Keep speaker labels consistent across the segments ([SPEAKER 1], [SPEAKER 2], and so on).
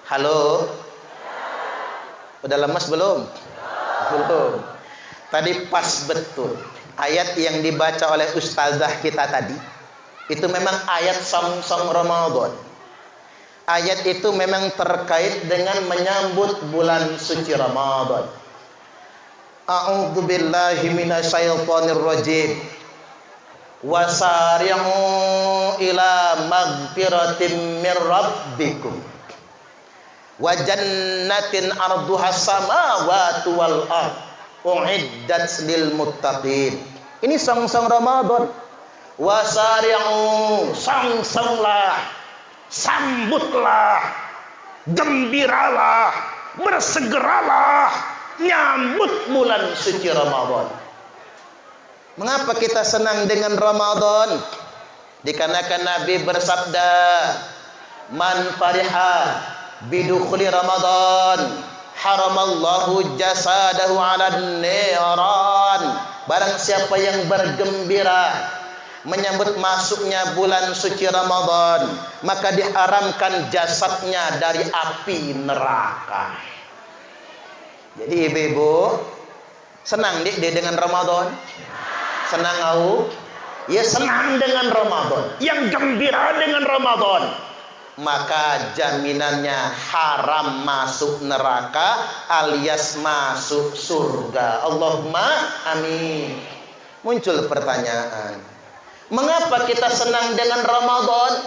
[SPEAKER 1] Halo? Udah lemes belum? Belum. Tadi pas betul. Ayat yang dibaca oleh ustazah kita tadi, itu memang ayat song-song Ramadan. Ayat itu memang terkait dengan menyambut bulan suci Ramadan. A'udzu billahi minasyaitonir rajim. Wasari'u ila magfiratin mir rabbikum wa jannatin arduha samawati wal ard uiddat lil muttaqin. Ini song-song Ramadan. Wasari'u, song-songlah, sambutlah, gembiralah, bersegeralah nyambut bulan suci Ramadan. Mengapa kita senang dengan Ramadan? Dikarenakan Nabi bersabda, man fariha bidukhuli Ramadan haramallahu jasadahu 'alan niran. Barang siapa yang bergembira menyambut masuknya bulan suci Ramadan, maka diharamkan jasadnya dari api neraka. Jadi ibu-ibu senang dik dengan Ramadan? Senang au? Ya senang dengan Ramadan, yang gembira dengan Ramadan, maka jaminannya haram masuk neraka alias masuk surga. Allahumma amin. Muncul pertanyaan, mengapa kita senang dengan Ramadan?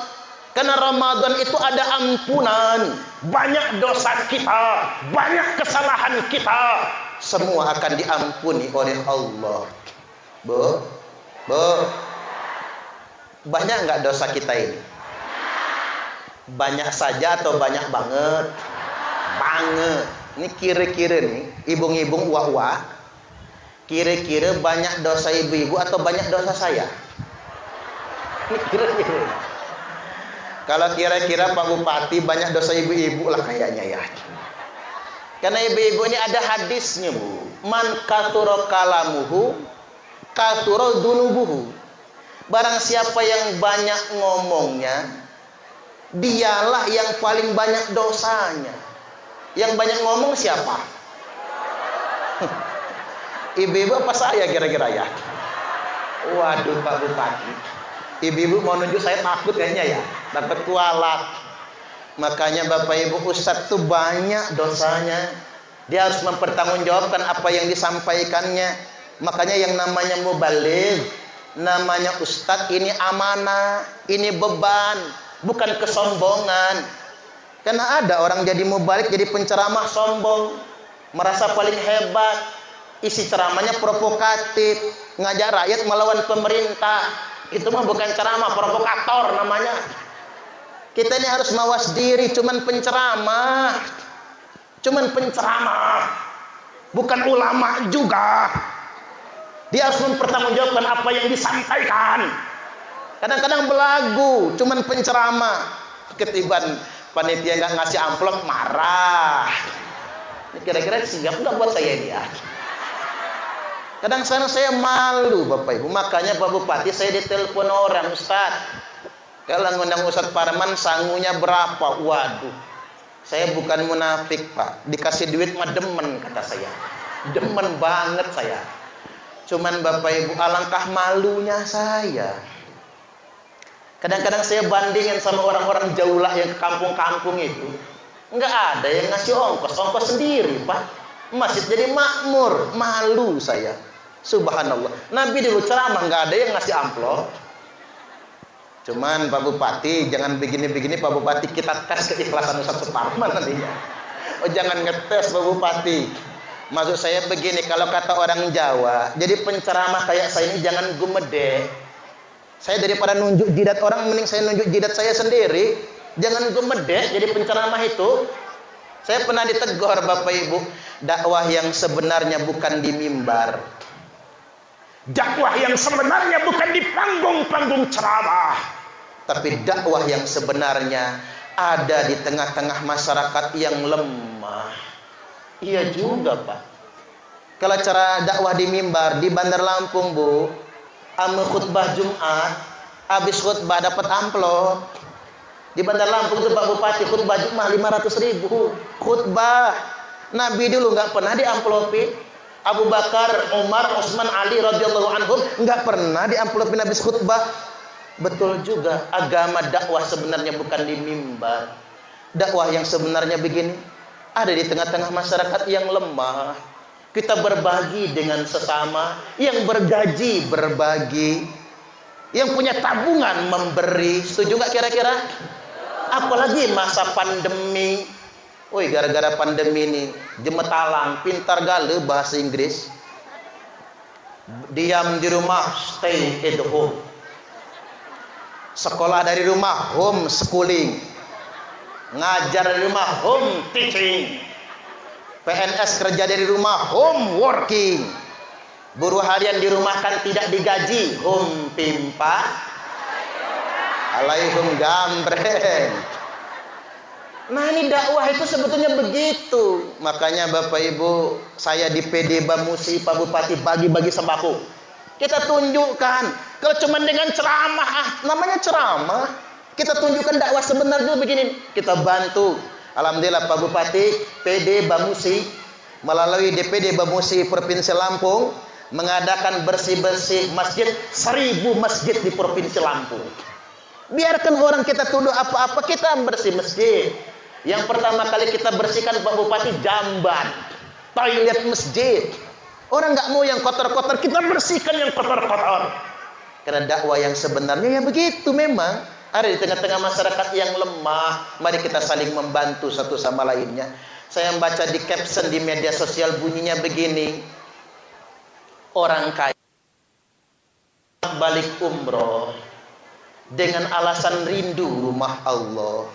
[SPEAKER 1] Karena Ramadan itu ada ampunan. Banyak dosa kita, banyak kesalahan kita, semua akan diampuni oleh Allah. Bu, banyak nggak dosa kita ini? Banyak saja atau banyak banget? Banget. Ini kira-kira nih, ibu-ibu wah-wah, kira-kira banyak dosa ibu-ibu atau banyak dosa saya? Ini kira-kira. Kalau kira-kira Pak Bupati banyak dosa ibu-ibu lah kayaknya ya. Karena ibu-ibu ini ada hadisnya, Bu. Man kathura kalamuhu kathura dunubuhu. Barang siapa yang banyak ngomongnya, dialah yang paling banyak dosanya. Yang banyak ngomong siapa? Ibu-ibu apa saya kira-kira ya? Waduh Pak Bupati, ibu-ibu mau nunjuk saya takut kayaknya ya, dapat kualat. Makanya Bapak Ibu Ustadz tuh banyak dosanya. Dia harus mempertanggungjawabkan apa yang disampaikannya. Makanya yang namanya mubaligh, namanya Ustadz, ini amanah, ini beban, bukan kesombongan. Karena ada orang jadi mubaligh, jadi penceramah sombong, merasa paling hebat, isi ceramahnya provokatif, ngajak rakyat melawan pemerintah. Itu mah bukan ceramah, provokator namanya. Kita ini harus mawas diri, cuman penceramah, bukan ulama juga. Dia harus mempertanggungjawabkan apa yang disampaikan. Kadang-kadang belagu, cuman penceramah. Ketiban panitia nggak ngasih amplop, marah. Ini kira-kira sigap nggak buat saya dia? Kadang saya malu Bapak Ibu. Makanya Pak Bupati saya ditelepon orang, Ustaz, kalau ngundang Ustaz Parman sangunya berapa? Waduh, saya bukan munafik Pak. Dikasih duit mah demen kata saya. Demen banget saya. Cuman Bapak Ibu, alangkah malunya saya. Kadang-kadang saya bandingin sama orang-orang jauhlah yang ke kampung-kampung itu. Enggak ada yang ngasih ongkos sendiri Pak. Masjid jadi makmur, malu saya. Subhanallah. Nabi dulu ceramah nggak ada yang ngasih amplop. Cuman Pak Bupati jangan begini-begini Pak Bupati, kita tes keikhlasan Ustaz Suparman nantinya. Oh jangan ngetes Pak Bupati. Maksud saya begini, kalau kata orang Jawa, jadi penceramah kayak saya ini jangan gumede. Saya daripada nunjuk jidat orang, mending saya nunjuk jidat saya sendiri. Jangan gumede jadi penceramah itu. Saya pernah ditegur Bapak Ibu, dakwah yang sebenarnya bukan di mimbar. Dakwah yang sebenarnya bukan di panggung-panggung ceramah. Tapi dakwah yang sebenarnya ada di tengah-tengah masyarakat yang lemah. Iya juga Pak. Kalau cara dakwah di mimbar di Bandar Lampung Bu, ame khutbah Jumat, habis khutbah dapat amplop. Di Bandar Lampung itu Pak Bupati khutbah Jumat 500.000 khutbah. Nabi dulu nggak pernah diamplopin. Abu Bakar, Umar, Utsman, Ali radhiyallahu anhum nggak pernah diamplopin habis khutbah. Betul juga, agama dakwah sebenarnya bukan di mimbar. Dakwah yang sebenarnya begini, ada di tengah-tengah masyarakat yang lemah. Kita berbagi dengan sesama, yang bergaji berbagi, yang punya tabungan memberi. Setuju nggak kira-kira? Apalagi masa pandemi. Woi, gara-gara pandemi ini jemetalang, pintar gale bahasa Inggris. Diam di rumah, stay at home. Sekolah dari rumah, home schooling. Ngajar dari rumah, home teaching. PNS kerja dari rumah, home working. Buruh harian dirumahkan tidak digaji, home pimpa. Alaihum gambreng. Nah, ini dakwah itu sebetulnya begitu. Makanya Bapak Ibu, saya di PD Bamusi Pak Bupati bagi-bagi sembako. Kita tunjukkan. Kalau cuma dengan ceramah, namanya ceramah. Kita tunjukkan dakwah sebenarnya begini. Kita bantu. Alhamdulillah Pak Bupati PD Bamusi melalui DPD Bamusi Provinsi Lampung mengadakan bersih-bersih masjid 1000 masjid di Provinsi Lampung. Biarkan orang kita tuduh apa-apa, kita bersih masjid. Yang pertama kali kita bersihkan Pak Bupati jamban, toilet masjid. Orang nggak mau yang kotor-kotor, kita bersihkan yang kotor-kotor. Karena dakwah yang sebenarnya ya begitu memang. Ada di tengah-tengah masyarakat yang lemah. Mari kita saling membantu satu sama lainnya. Saya membaca di caption di media sosial bunyinya begini. Orang kaya balik umroh dengan alasan rindu rumah Allah.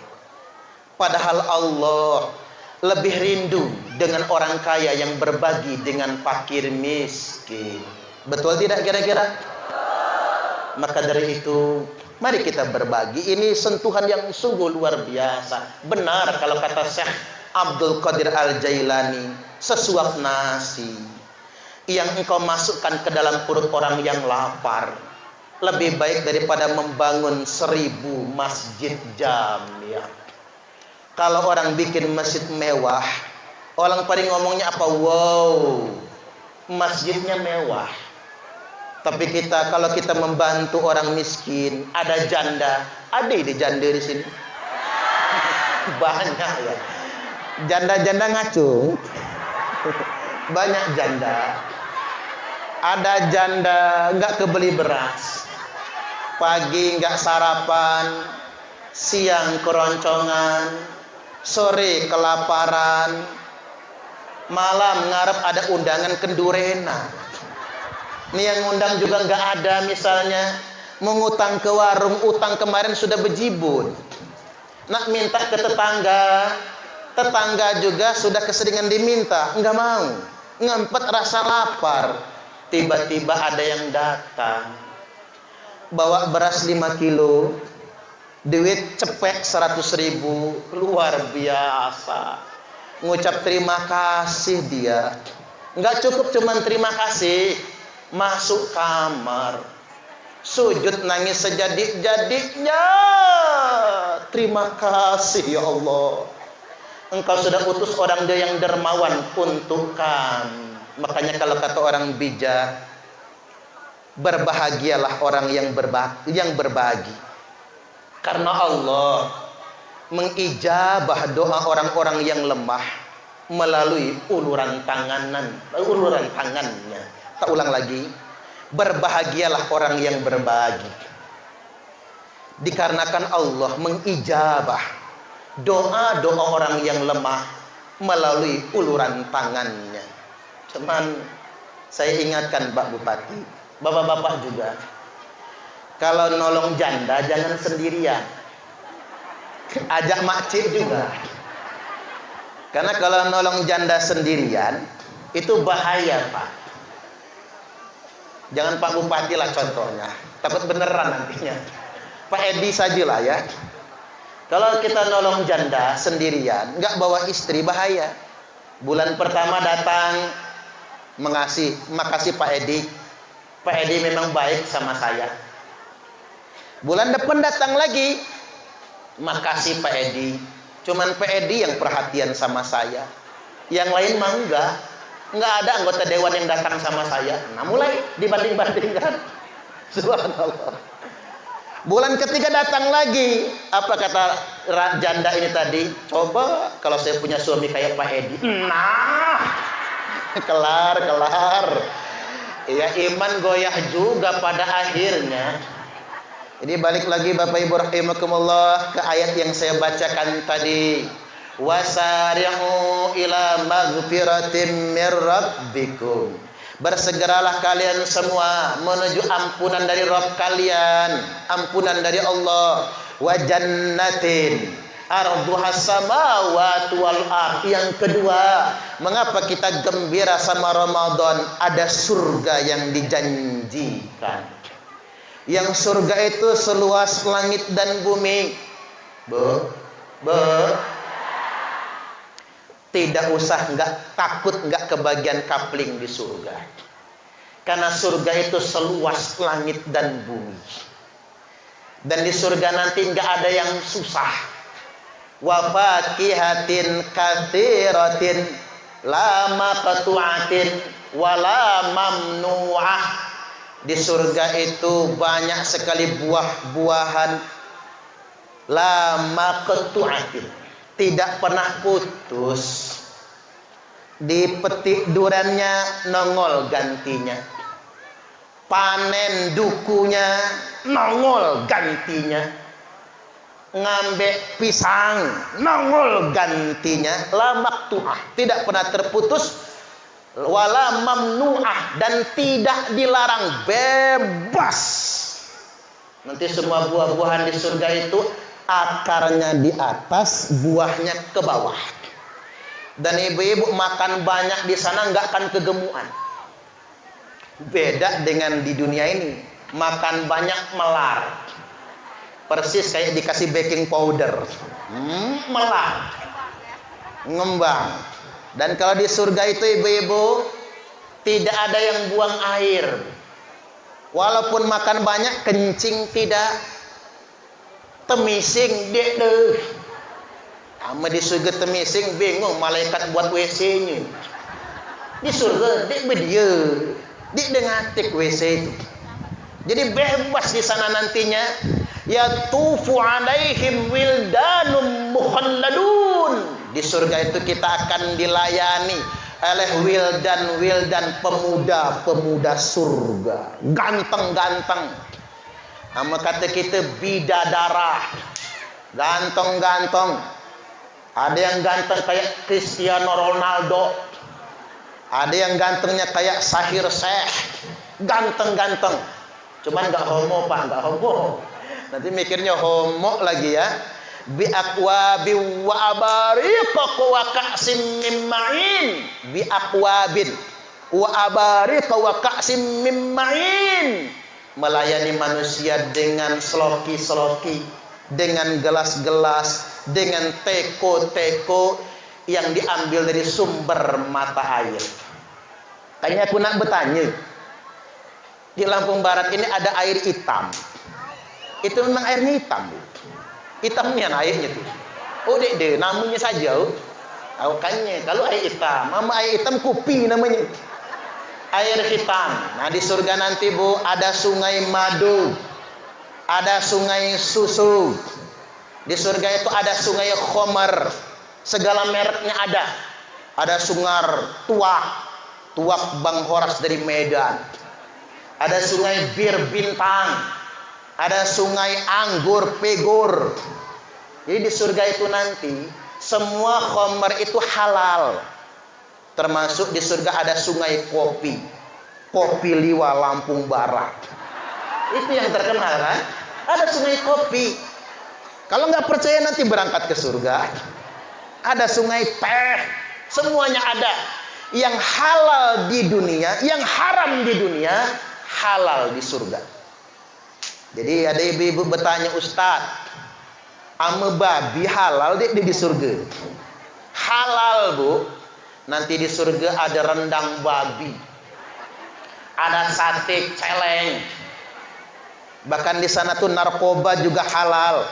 [SPEAKER 1] Padahal Allah lebih rindu dengan orang kaya yang berbagi dengan fakir miskin. Betul tidak kira-kira? Maka dari itu, mari kita berbagi. Ini sentuhan yang sungguh luar biasa. Benar kalau kata Syekh Abdul Qadir Al-Jailani, sesuap nasi yang engkau masukkan ke dalam perut orang yang lapar lebih baik daripada membangun 1000 masjid jamiah. Kalau orang bikin masjid mewah, orang paling ngomongnya apa? Wow, masjidnya mewah. Tapi kita, kalau kita membantu orang miskin, ada janda, ada di janda di sini. Banyak ya. Janda-janda ngacung. Banyak janda. Ada janda nggak kebeli beras. Pagi nggak sarapan, siang keroncongan, sore kelaparan, malam ngarep ada undangan kendurena. Ini yang ngundang juga nggak ada, misalnya mengutang ke warung, utang kemarin sudah bejibun. Nak minta ke tetangga, tetangga juga sudah keseringan diminta, nggak mau, ngempet rasa lapar. Tiba-tiba ada yang datang, bawa beras 5 kilo, duit cepek 100.000, luar biasa. Ngucap terima kasih dia. Nggak cukup cuman terima kasih, masuk kamar, sujud nangis sejadi-jadinya. Terima kasih ya Allah, engkau sudah utus orang dia yang dermawan untuk kami. Makanya kalau kata orang bijak, berbahagialah orang yang berbagi. Karena Allah mengijabah doa orang-orang yang lemah melalui uluran tangannya. Tak ulang lagi, berbahagialah orang yang berbagi. Dikarenakan Allah mengijabah doa-doa orang yang lemah melalui uluran tangannya. Cuman saya ingatkan Pak Bupati, bapak-bapak juga, kalau nolong janda jangan sendirian, ajak makcik juga. Karena kalau nolong janda sendirian itu bahaya Pak. Jangan Pak Bupati lah contohnya, takut beneran nantinya. Pak Edi sajalah ya. Kalau kita nolong janda sendirian, nggak bawa istri, bahaya. Bulan pertama datang, makasih Pak Edi. Pak Edi memang baik sama saya. Bulan depan datang lagi, Makasih Pak Edi. Cuman Pak Edi yang perhatian sama saya. Yang lain mah enggak. Enggak ada anggota dewan yang datang sama saya. Nah, mulai dibanding-bandingkan. Subhanallah. Bulan ketiga datang lagi. Apa kata janda ini tadi? Coba kalau saya punya suami kayak Pak Edi. Nah, kelar. Ya, iman goyah juga pada akhirnya. Jadi balik lagi Bapak Ibu rahimakumullah ke ayat yang saya bacakan tadi. Wasari'u ila maghfiratin mir rabbikum. Bersegeralah kalian semua menuju ampunan dari Rabb kalian, ampunan dari Allah. Wa jannatin arduhas samawati wal ardh. Yang kedua, mengapa kita gembira sama Ramadan? Ada surga yang dijanjikan. Yang surga itu seluas langit dan bumi. Tidak usah takut nggak kebagian kapling di surga. Karena surga itu seluas langit dan bumi. Dan di surga nanti nggak ada yang susah. Wa fakihatin katsiratin la maqtu'atin wala mamnu'ah. Di surga itu banyak sekali buah-buahan la maqtu'atin, tidak pernah putus. Dipetik duriannya nongol gantinya. Panen dukunya nongol gantinya. Ngambek pisang nongol gantinya. La maqtu'ah, tidak pernah terputus. Wala mamnu'ah, dan tidak dilarang, bebas. Nanti semua buah-buahan di surga itu akarnya di atas, buahnya ke bawah. Dan ibu-ibu makan banyak di sana nggak akan kegemukan. Beda dengan di dunia ini, makan banyak melar. Persis kayak dikasih baking powder, melar, ngembang. Dan kalau di surga itu ibu-ibu tidak ada yang buang air. Walaupun makan banyak, kencing tidak, temising dek deh. Ama di surga temising bingung malaikat buat WC-nya. Di surga dek bedia, dek dengatik WC itu. Jadi bebas di sana nantinya. Ya tufu alaihim wildanum mukhalladun. Di surga itu kita akan dilayani oleh wildan pemuda surga, ganteng. Nama kata kita bidadara, ganteng. Ada yang ganteng kayak Cristiano Ronaldo, ada yang gantengnya kayak Sahir Syekh, ganteng. Cuman nggak homo Pak, nggak homo. Nanti mikirnya homo lagi ya. Bi aqwabi wa abariqa wa ka'sim min ma'in. Bi aqwabin wa abariqa wa ka'sim min ma'in. Melayani manusia dengan seloki-seloki, dengan gelas-gelas, dengan teko-teko yang diambil dari sumber mata air. Kayaknya aku nak bertanya, di Lampung Barat ini ada air hitam. Itu memang airnya hitam, Bu. Hitamnya airnya tuh. Oh dek, namanya saja. Awalnya kalau air hitam, air hitam kopi namanya. Air hitam. Nah di surga nanti Bu ada sungai madu, ada sungai susu. Di surga itu ada sungai khamar, segala mereknya ada. Ada sungai tuak Bang Horas dari Medan. Ada sungai bir bintang. Ada sungai anggur pegur. Jadi di surga itu nanti semua khamar itu halal. Termasuk di surga ada sungai kopi. Kopi Liwa Lampung Barat. Itu yang terkenal kan? Ada sungai kopi. Kalau nggak percaya nanti berangkat ke surga. Ada sungai teh. Semuanya ada. Yang halal di dunia, yang haram di dunia, halal di surga. Jadi ada ibu-ibu bertanya, Ustaz, ame babi halal di surga? Halal Bu. Nanti di surga ada rendang babi, ada sate celeng. Bahkan di sana tuh narkoba juga halal.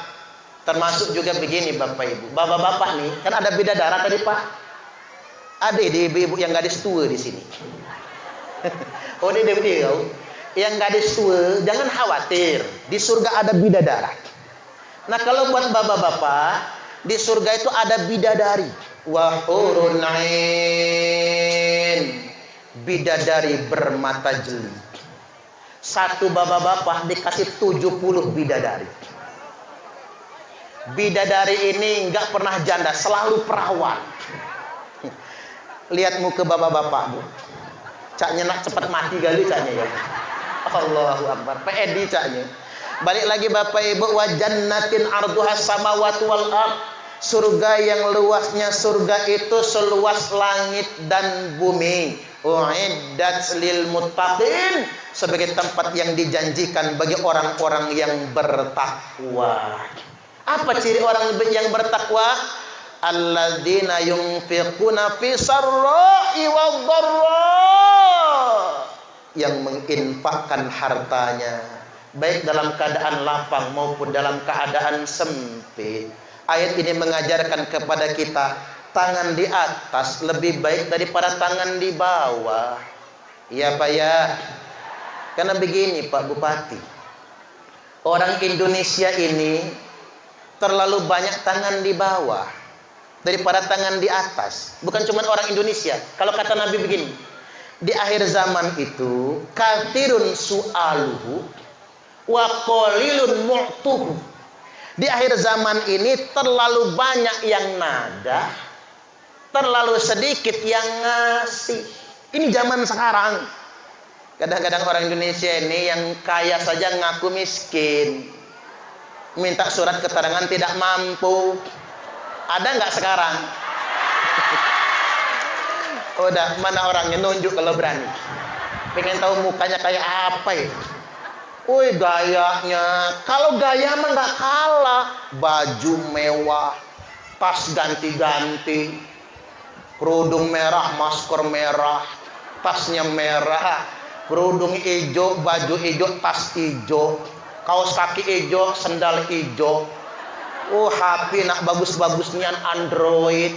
[SPEAKER 1] Termasuk juga begini Bapak Ibu. Bapak-bapak nih, kan ada bidadara tadi Pak. Ada ibu-ibu yang gadis tua di sini. Oh dia yang gadis tua, jangan khawatir. Di surga ada bidadara. Nah kalau buat bapak-bapak, di surga itu ada bidadari. Wa hurun 'ain. Bidadari bermata jeli. Satu bapak-bapak dikasih 70 bidadari. Bidadari ini enggak pernah janda, selalu perawan. Lihat muka bapak-bapak Bu. Caknya nak cepat mati kali caknya ya. Allahu Akbar. PED caknya. Balik lagi Bapak Ibu, wa jannatin arduha samawati wal ard. Surga yang luasnya surga itu seluas langit dan bumi. Uiddat lil muttaqin, sebagai tempat yang dijanjikan bagi orang-orang yang bertakwa. Apa ciri orang yang bertakwa? Alladzina yunfiquna fi sarra'i wadh-dharra, yang menginfakkan hartanya baik dalam keadaan lapang maupun dalam keadaan sempit. Ayat ini mengajarkan kepada kita tangan di atas lebih baik daripada tangan di bawah. Ya Pak ya. Karena begini Pak Bupati, orang Indonesia ini terlalu banyak tangan di bawah daripada tangan di atas. Bukan cuma orang Indonesia. Kalau kata Nabi begini, di akhir zaman itu kathirun su'aluhu wa qalilun mu'tuhu. Di akhir zaman ini terlalu banyak yang nada, terlalu sedikit yang ngasih. Ini zaman sekarang. Kadang-kadang orang Indonesia ini yang kaya saja ngaku miskin, minta surat keterangan tidak mampu. Ada nggak sekarang? Udah, mana orangnya, nunjuk kalau berani. Pengen tahu mukanya kayak apa ya? Woi gayanya, kalau gaya mah nggak kalah. Baju mewah, tas ganti-ganti, kerudung merah, masker merah, tasnya merah, kerudung hijau, baju hijau, tas hijau, kaos kaki hijau, sendal hijau. Oh HP nak bagus-bagusnya Android,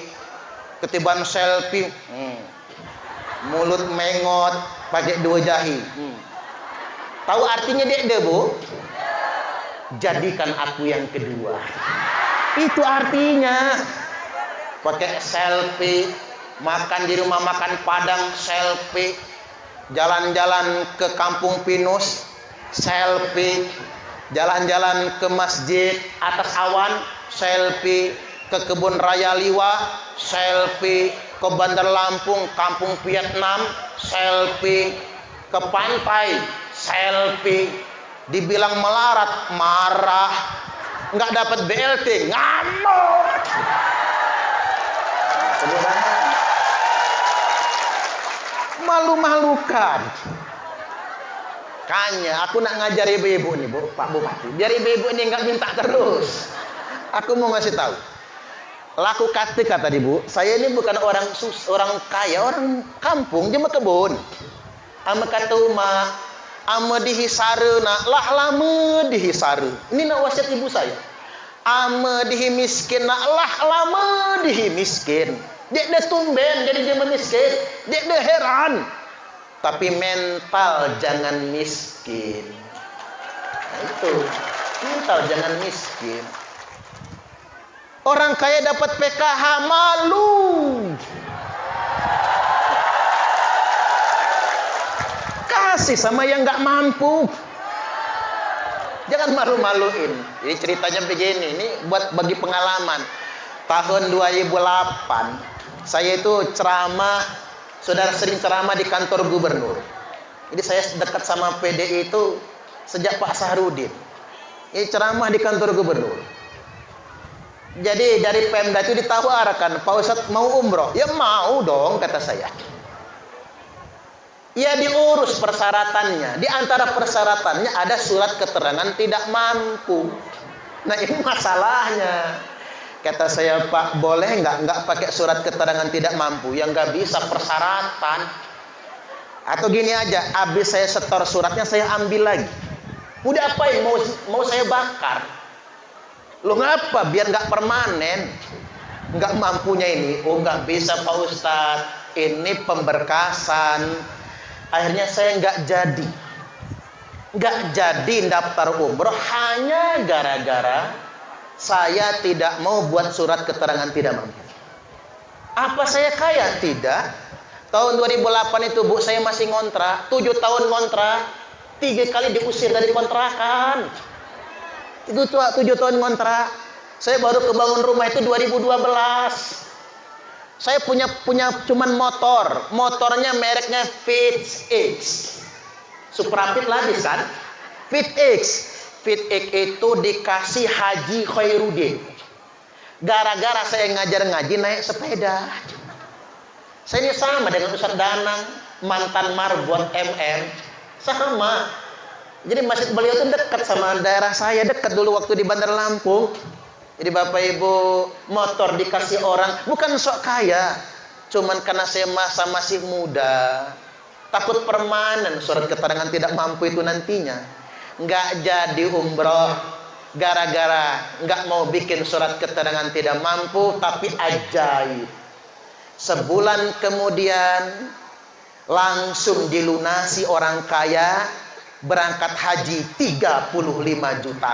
[SPEAKER 1] ketiban selfie, mulut mengot, pakai 2 jahi. Tahu artinya dia Bu? Jadikan aku yang kedua. Itu artinya. Pakai selfie, makan di rumah makan Padang selfie, jalan-jalan ke Kampung Pinus selfie, jalan-jalan ke masjid atas awan selfie, ke kebun raya Liwa selfie, ke Bandar Lampung Kampung Vietnam selfie, ke pantai selfie. Dibilang melarat, marah. Nggak dapat BLT, ngamuk. Malu-malukan. Kanya, aku nak ngajar ibu-ibu nih Bu, Pak Bupati. Biar ibu-ibu ini nggak minta terus. Aku mau ngasih tahu. Laku kata tadi Bu, saya ini bukan orang kaya, orang kampung, cuma kebun. Ama kata rumah, ama dihisareuna, lah lama dihisaru. Ini nak wasiat ibu saya. Ama dihi miskin, nak lah lama dihi miskin. Dia tumben jadi dia miskin. Dia heran. Tapi mental jangan miskin. Nah, itu mental jangan miskin. Orang kaya dapat PKH malu. Kasih sama yang nggak mampu. Jangan malu-maluin. Jadi ceritanya begini, ini buat bagi pengalaman. Tahun 2008, saya itu ceramah, saudara sering ceramah di kantor gubernur. Jadi saya dekat sama PDI itu sejak Pak Sahrudin. Ini ceramah di kantor gubernur. Jadi dari Pemda itu ditawarkan, Pak Ustadz mau umroh? Ya mau dong, kata saya. Ya diurus persyaratannya. Di antara persyaratannya ada surat keterangan tidak mampu. Nah ini masalahnya. Kata saya, Pak, boleh nggak pakai surat keterangan tidak mampu? Yang nggak bisa persyaratan. Atau gini aja, habis saya setor suratnya saya ambil lagi. Udah apain? Mau saya bakar. Lu ngapa? Biar nggak permanen. Nggak mampunya ini. Oh nggak bisa Pak Ustadz. Ini pemberkasan. Akhirnya saya nggak jadi. Nggak jadi daftar umroh hanya gara-gara saya tidak mau buat surat keterangan tidak mampu. Apa saya kaya? Tidak. Tahun 2008 itu Bu, saya masih ngontrak. 7 tahun ngontrak. 3 kali diusir dari kontrakan. Itu 7 tahun ngontrak. Saya baru kebangun rumah itu 2012. Saya punya cuman motor. Motornya mereknya FitX. Suprapit Ladis kan? FitX. FitX itu dikasih Haji Khairuddin. Gara-gara saya ngajar ngaji naik sepeda. Saya ini sama dengan Ustaz Danang, mantan marbot MM. Sama. Jadi masjid beliau itu dekat sama daerah saya, dekat dulu waktu di Bandar Lampung. Jadi Bapak Ibu, motor dikasih orang, bukan sok kaya. Cuman karena saya masih muda. Takut permanen surat keterangan tidak mampu itu nantinya. Nggak jadi umroh. Gara-gara nggak mau bikin surat keterangan tidak mampu, tapi ajaib. Sebulan kemudian langsung dilunasi orang kaya, berangkat haji 35 juta.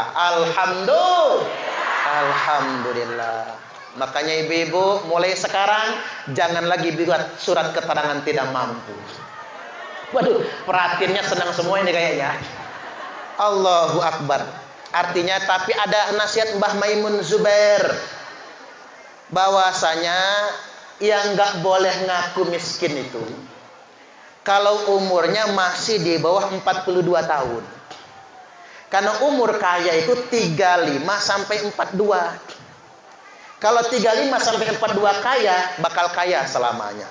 [SPEAKER 1] Alhamdulillah. Makanya ibu-ibu mulai sekarang jangan lagi buat surat keterangan tidak mampu. Waduh, perhatiannya senang semua ini kayaknya. Allahu Akbar. Artinya tapi ada nasihat Mbah Maimun Zubair bahwasanya yang nggak boleh ngaku miskin itu kalau umurnya masih di bawah 42 tahun. Karena umur kaya itu 35 sampai 42. Kalau 35 sampai 42 kaya, bakal kaya selamanya.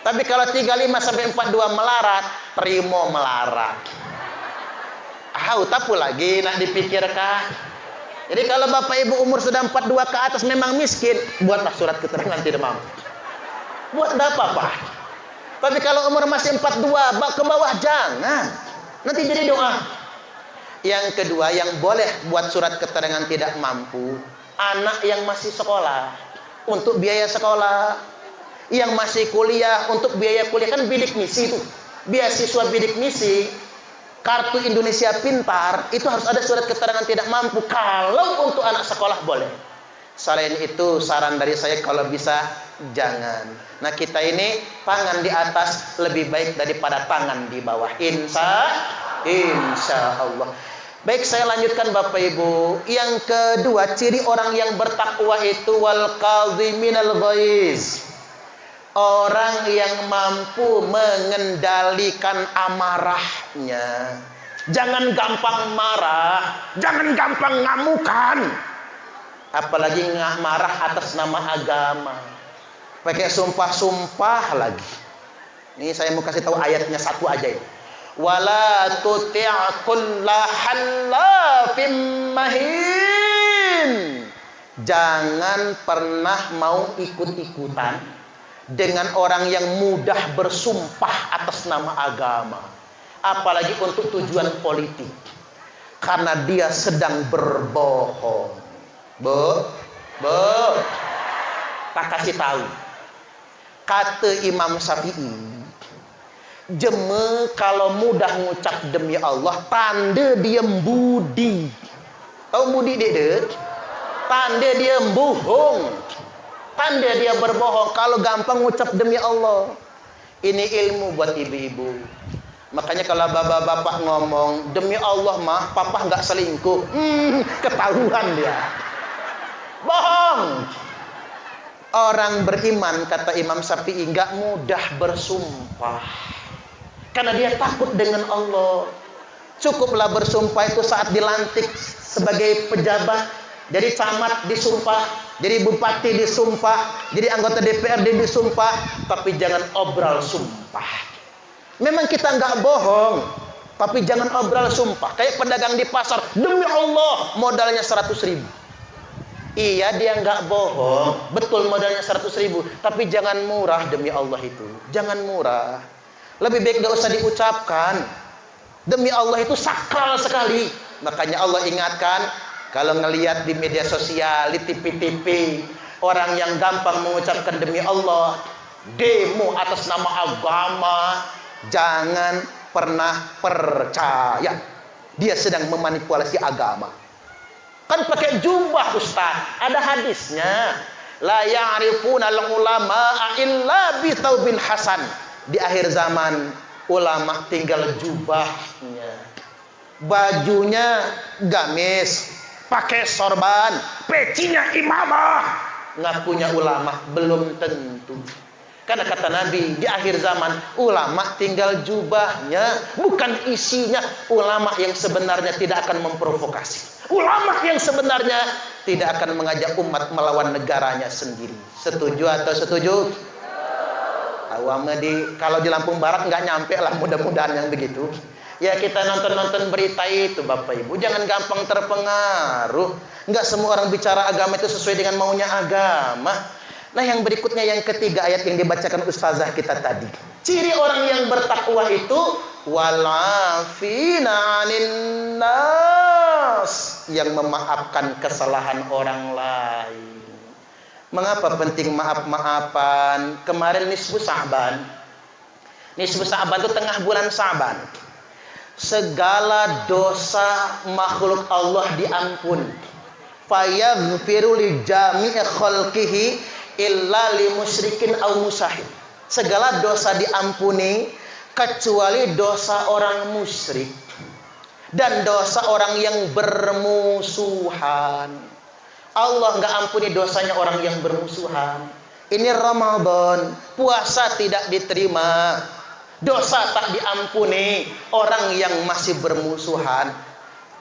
[SPEAKER 1] Tapi kalau 35 sampai 42 melarat, primo melarat. Tapu lagi nak dipikirkan. Jadi kalau Bapak Ibu umur sudah 42 ke atas memang miskin, buatlah surat keterangan tidak mampu. Buat enggak apa-apa. Tapi kalau umur masih 42 ke bawah jangan. Nanti jadi doa. Yang kedua yang boleh buat surat keterangan tidak mampu, anak yang masih sekolah untuk biaya sekolah, yang masih kuliah untuk biaya kuliah, kan bidik misi itu. Beasiswa bidik misi, kartu Indonesia Pintar itu harus ada surat keterangan tidak mampu. Kalau untuk anak sekolah boleh. Selain itu saran dari saya kalau bisa jangan. Nah kita ini tangan di atas lebih baik daripada tangan di bawah. Insya Allah. Baik, saya lanjutkan Bapak Ibu. Yang kedua, ciri orang yang bertakwa itu wal kadhiminal ghaiz. Orang yang mampu mengendalikan amarahnya. Jangan gampang marah, jangan gampang ngamukan. Apalagi marah atas nama agama. Pakai sumpah-sumpah lagi. Ini saya mau kasih tahu ayatnya satu aja ini. Wala tuti' kulla hallafim mahin. Jangan pernah mau ikut-ikutan dengan orang yang mudah bersumpah atas nama agama, apalagi untuk tujuan politik, karena dia sedang berbohong. Tak kasih tahu. Kata Imam Syafi'i, jeme kalau mudah ngucap demi Allah, tanda dia budi. Tahu budi dia? Tanda dia bohong. Tanda dia berbohong kalau gampang ngucap demi Allah. Ini ilmu buat ibu-ibu. Makanya kalau bapak-bapak ngomong demi Allah mah papa nggak selingkuh, ketahuan dia bohong. Orang beriman kata Imam Syafi'i nggak mudah bersumpah karena dia takut dengan Allah. Cukuplah bersumpah itu saat dilantik sebagai pejabat, jadi camat disumpah, jadi bupati disumpah, jadi anggota DPRD disumpah, tapi jangan obral sumpah. Memang kita nggak bohong, tapi jangan obral sumpah. Kayak pedagang di pasar, demi Allah modalnya 100.000. Iya dia nggak bohong, betul modalnya 100.000, tapi jangan murah demi Allah itu, jangan murah. Lebih baik nggak usah diucapkan. Demi Allah itu sakral sekali. Makanya Allah ingatkan, Kalau ngelihat di media sosial, di TV-TV, orang yang gampang mengucapkan demi Allah, demo atas nama agama, jangan pernah percaya. Dia sedang memanipulasi agama. Kan pakai jubah Ustaz, ada hadisnya. La ya'rifuna al-ulama'a illa bi taubin hasan. Di akhir zaman ulama tinggal jubahnya. Bajunya gamis, pakai sorban, pecinya imamah. Ngakunya ulama, belum tentu. Karena kata Nabi, di akhir zaman ulama tinggal jubahnya, bukan isinya. Ulama yang sebenarnya tidak akan memprovokasi. Ulama yang sebenarnya tidak akan mengajak umat melawan negaranya sendiri. Setuju atau setuju? Kalau di Lampung Barat nggak nyampe lah, mudah-mudahan yang begitu. Ya kita nonton-nonton berita itu Bapak Ibu, jangan gampang terpengaruh. Nggak semua orang bicara agama itu sesuai dengan maunya agama. Nah yang berikutnya, yang ketiga ayat yang dibacakan ustazah kita tadi. Ciri orang yang bertakwa itu walafina 'anin nas, yang memaafkan kesalahan orang lain. Mengapa penting maaf-maafan? Kemarin nisfu Sa'ban. Nisfu Sa'ban itu tengah bulan Sa'ban. Segala dosa makhluk Allah diampuni. Fayaghfiru li jami'i khalqihi illa li musyrikin aw musahid. Segala dosa diampuni kecuali dosa orang musyrik dan dosa orang yang bermusuhan. Allah nggak ampuni dosanya orang yang bermusuhan. Ini Ramadan, puasa tidak diterima, dosa tak diampuni orang yang masih bermusuhan.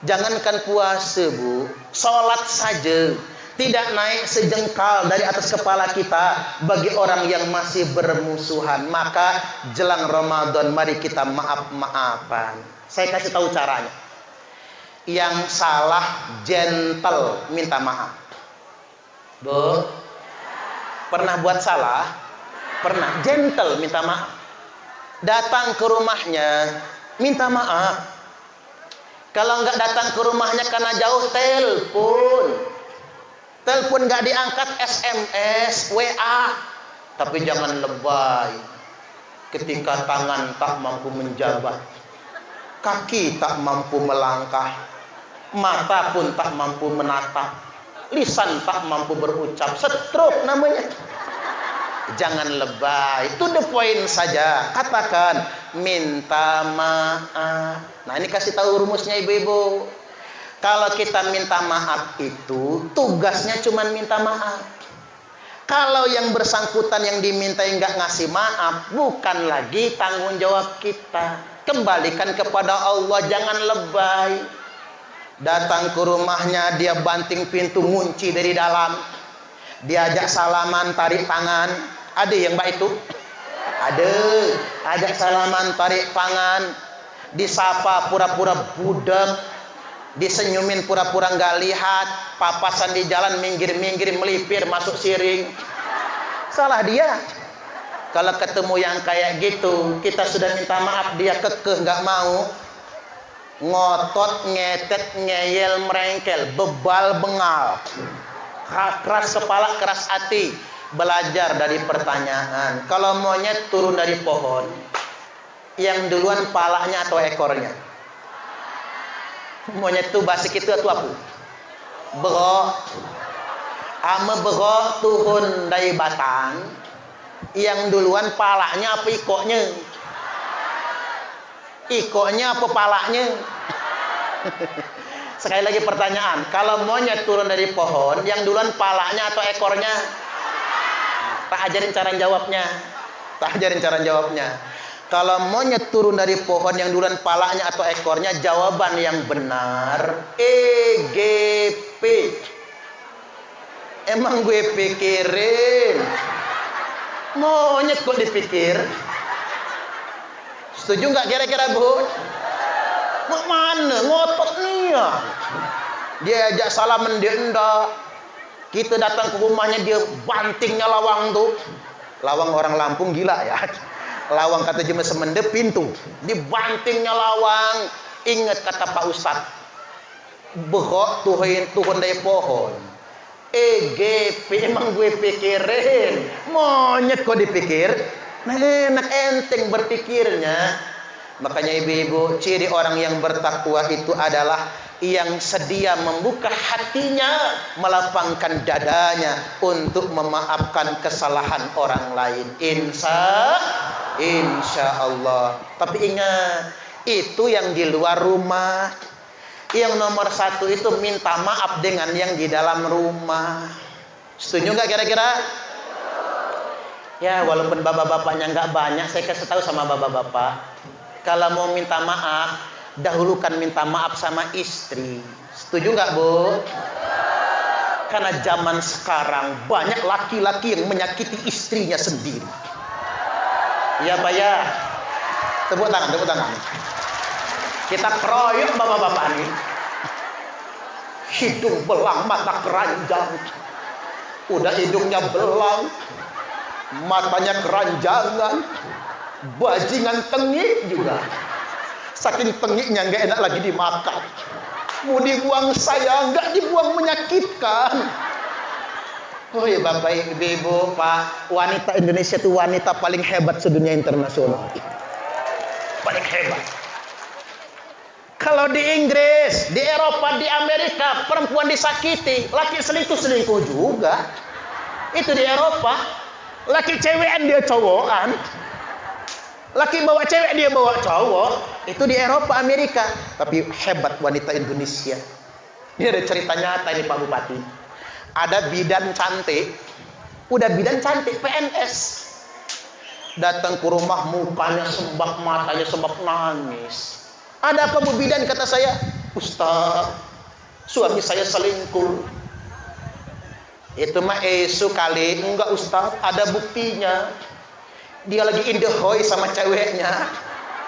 [SPEAKER 1] Jangankan puasa Bu, sholat saja tidak naik sejengkal dari atas kepala kita bagi orang yang masih bermusuhan. Maka jelang Ramadan mari kita maaf-maafan. Saya kasih tahu caranya. Yang salah gentle minta maaf. Bu, pernah buat salah? Pernah. Gentle minta maaf. Datang ke rumahnya minta maaf. Kalau nggak datang ke rumahnya karena jauh, telepon. Telepon nggak diangkat, SMS, WA. Tapi jangan lebay. Ketika tangan tak mampu menjabat, kaki tak mampu melangkah, mata pun tak mampu menatap, lisan tak mampu berucap, stroke namanya. Jangan lebay, to the point saja. Katakan minta maaf. Nah ini kasih tahu rumusnya ibu-ibu. Kalau kita minta maaf itu tugasnya cuma minta maaf. Kalau yang bersangkutan yang dimintai nggak ngasih maaf, bukan lagi tanggung jawab kita. Kembalikan kepada Allah, jangan lebay. Datang ke rumahnya, dia banting pintu, ngunci dari dalam. Diajak salaman, tarik tangan. Ada yang mbak itu? Ada. Ajak salaman, tarik tangan. Disapa pura-pura budak. Disenyumin pura-pura nggak lihat. Papasan di jalan, minggir-minggir, melipir, masuk siring. Salah dia. Kalau ketemu yang kayak gitu, kita sudah minta maaf, dia kekeh nggak mau. Ngotot, ngetet, ngeyel, merengkel, bebal, bengal. Keras kepala, keras hati. Belajar dari pertanyaan. Kalau monyet turun dari pohon, yang duluan palanya atau ekornya? Monyet itu basik itu atau apa? Berok. Ame berok turun dari batang, yang duluan palanya apa ikoknya? Ikoknya apa palanya? Sekali lagi pertanyaan, kalau monyet turun dari pohon, yang duluan palanya atau ekornya? Tak ajarin cara jawabnya. Tak ajarin cara jawabnya. Kalau monyet turun dari pohon, yang duluan palanya atau ekornya? Jawaban yang benar EGP. Emang gue pikirin monyet kok dipikir? Setuju nggak kira-kira Bu? Mana ngotot nih ya? Dia ajak salaman, dia enggak. Kita datang ke rumahnya, dia bantingnya lawang tuh. Lawang orang Lampung gila ya. Lawang kata Jemaah Semende pintu. Dibantingnya lawang. Ingat kata Pak Ustadz, behok tuhun dari pohon. EGP emang gue pikirin. Monyet kok dipikir. Nah, enak enteng berpikirnya. Makanya ibu-ibu, ciri orang yang bertakwa itu adalah yang sedia membuka hatinya, melapangkan dadanya untuk memaafkan kesalahan orang lain. Insya Allah. Tapi ingat, itu yang di luar rumah. Yang nomor satu itu minta maaf dengan yang di dalam rumah. Setuju nggak kira-kira? Ya, walaupun bapak-bapaknya nggak banyak, saya kasih tahu sama bapak-bapak, kalau mau minta maaf, dahulukan minta maaf sama istri. Setuju nggak, Bu? Karena zaman sekarang banyak laki-laki yang menyakiti istrinya sendiri. Iya, Pak ya. Tepuk tangan, tepuk tangan. Kita keroyok bapak-bapak ini. Hidung belang, mata keranjang. Udah hidungnya belang, matanya keranjangan, bajingan tengik juga. Saking tengiknya nggak enak lagi dimakan. Mau dibuang saya, nggak dibuang menyakitkan. Oh ya Bapak Ibu, Pak, wanita Indonesia itu wanita paling hebat sedunia internasional. Paling hebat. Kalau di Inggris, di Eropa, di Amerika, perempuan disakiti, laki selingkuh juga. Itu di Eropa. Laki cewekan dia cowokan. Laki bawa cewek dia bawa cowok. Itu di Eropa, Amerika. Tapi hebat wanita Indonesia. Ini ada cerita nyata ini Pak Bupati. Ada bidan cantik. Udah bidan cantik PNS. Datang ke rumah, mukanya sembab, matanya sembab, nangis. Ada apa Bu bidan? Kata saya, Ustaz, suami saya selingkuh. Itu mah esu kali. Enggak Ustaz, ada buktinya. Dia lagi in the hoy sama ceweknya.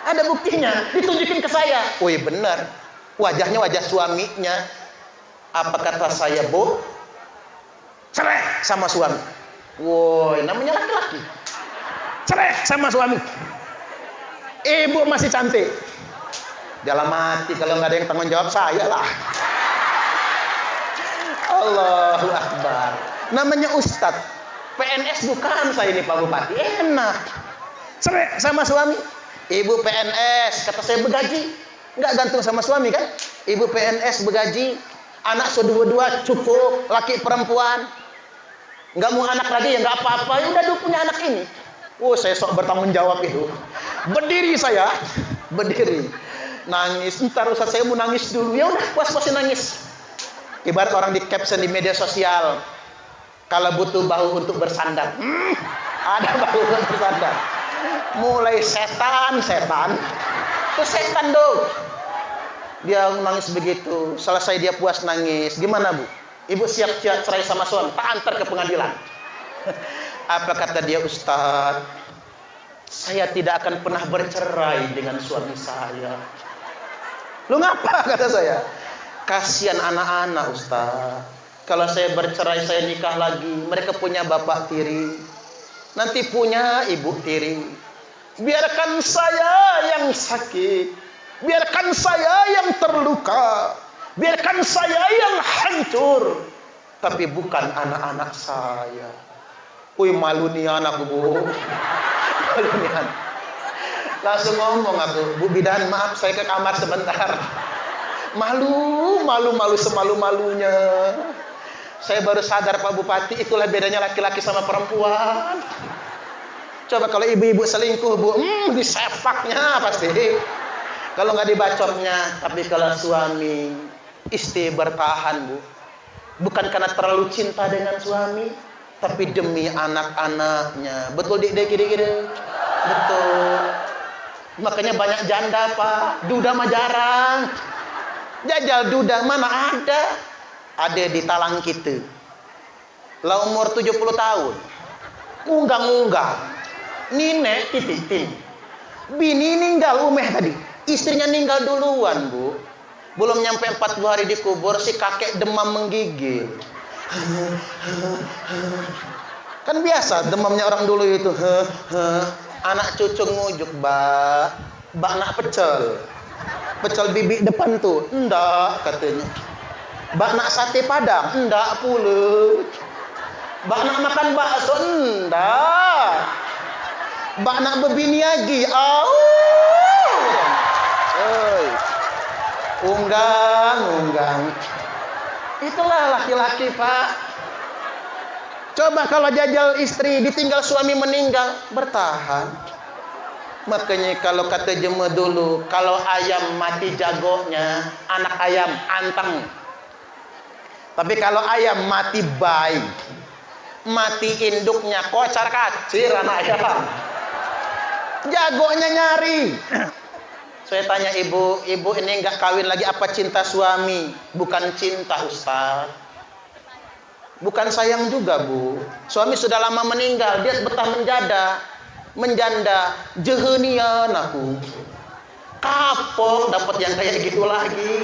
[SPEAKER 1] Ada buktinya, ditunjukin ke saya. Wih benar, wajahnya wajah suaminya. Apa kata saya, Bu? Cerai sama suami. Woi, namanya laki-laki. Cerai sama suami. Ibu masih cantik. Dalam hati, kalau nggak ada yang tanggung jawab saya lah. Allahu Akbar. Namanya Ustadz. PNS bukan saya ini Pak Bupati. Enak. Cerai sama suami. Ibu PNS, kata saya begaji. Nggak gantung sama suami kan? Ibu PNS begaji. Anak dua-dua cukup. Laki perempuan. Nggak mau anak lagi ya nggak apa-apa. Ya udah dulu punya anak ini. Oh saya sok bertanggung jawab itu. Berdiri saya. Berdiri. Nangis, ntar Ustaz saya mau nangis dulu. Ya udah, puas-puasin nangis. Ibarat orang di caption di media sosial, kalau butuh bahu untuk bersandar, ada bahu untuk bersandar. Mulai setan, itu setan dong. Dia nangis begitu. Selesai dia puas nangis. Gimana Bu? Ibu siap-siap cerai sama suami, tak antar ke pengadilan. Apa kata dia, Ustaz? Saya tidak akan pernah bercerai dengan suami saya. Lu ngapa kata saya? Kasihan anak-anak Ustaz. Kalau saya bercerai saya nikah lagi, mereka punya bapak tiri, nanti punya ibu tiri. Biarkan saya yang sakit, biarkan saya yang terluka, biarkan saya yang hancur, tapi bukan anak-anak saya. Wih malu nih anak Bu. Malu nih anak. Langsung ngomong aku, Bu bidan maaf saya ke kamar sebentar. Malu semalu-malunya. Saya baru sadar Pak Bupati, itulah bedanya laki-laki sama perempuan. Coba kalau ibu-ibu selingkuh Bu, disepaknya pasti. Kalau nggak dibacotnya. Tapi kalau suami, istri bertahan Bu. Bukan karena terlalu cinta dengan suami, tapi demi anak-anaknya. Betul dik-dik? Betul. Makanya banyak janda Pak, duda mah jarang. Jajal duda mana ada. Ada di talang kita. Lah umur 70 tahun. Unggang-unggang. Nine tititin. Bini ninggal umeh tadi. Istrinya ninggal duluan Bu. Belum nyampe 40 hari dikubur si kakek demam menggigil. Kan biasa demamnya orang dulu itu. Anak cucu ngujuk, Mbak nak pecel. Pecel bibi depan tuh. Enggak katanya. Bak nak sate padang? Enggak pula. Bak nak makan bakso? Enggak. Bak nak berbini lagi? Unggang. Itulah laki-laki, Pak. Coba kalau jajal istri ditinggal suami meninggal, bertahan. Makanya kalau kata jema dulu, kalau ayam mati jagonya, anak ayam anteng. Tapi kalau ayam mati bayi, mati induknya, kocar kacir anak ayam. Jagonya nyari. Saya tanya ibu ini enggak kawin lagi apa cinta suami? Bukan cinta, Ustaz. Bukan sayang juga, Bu. Suami sudah lama meninggal, dia betah menjanda. Jehenian aku. Kapok dapat yang kayak gitu lagi.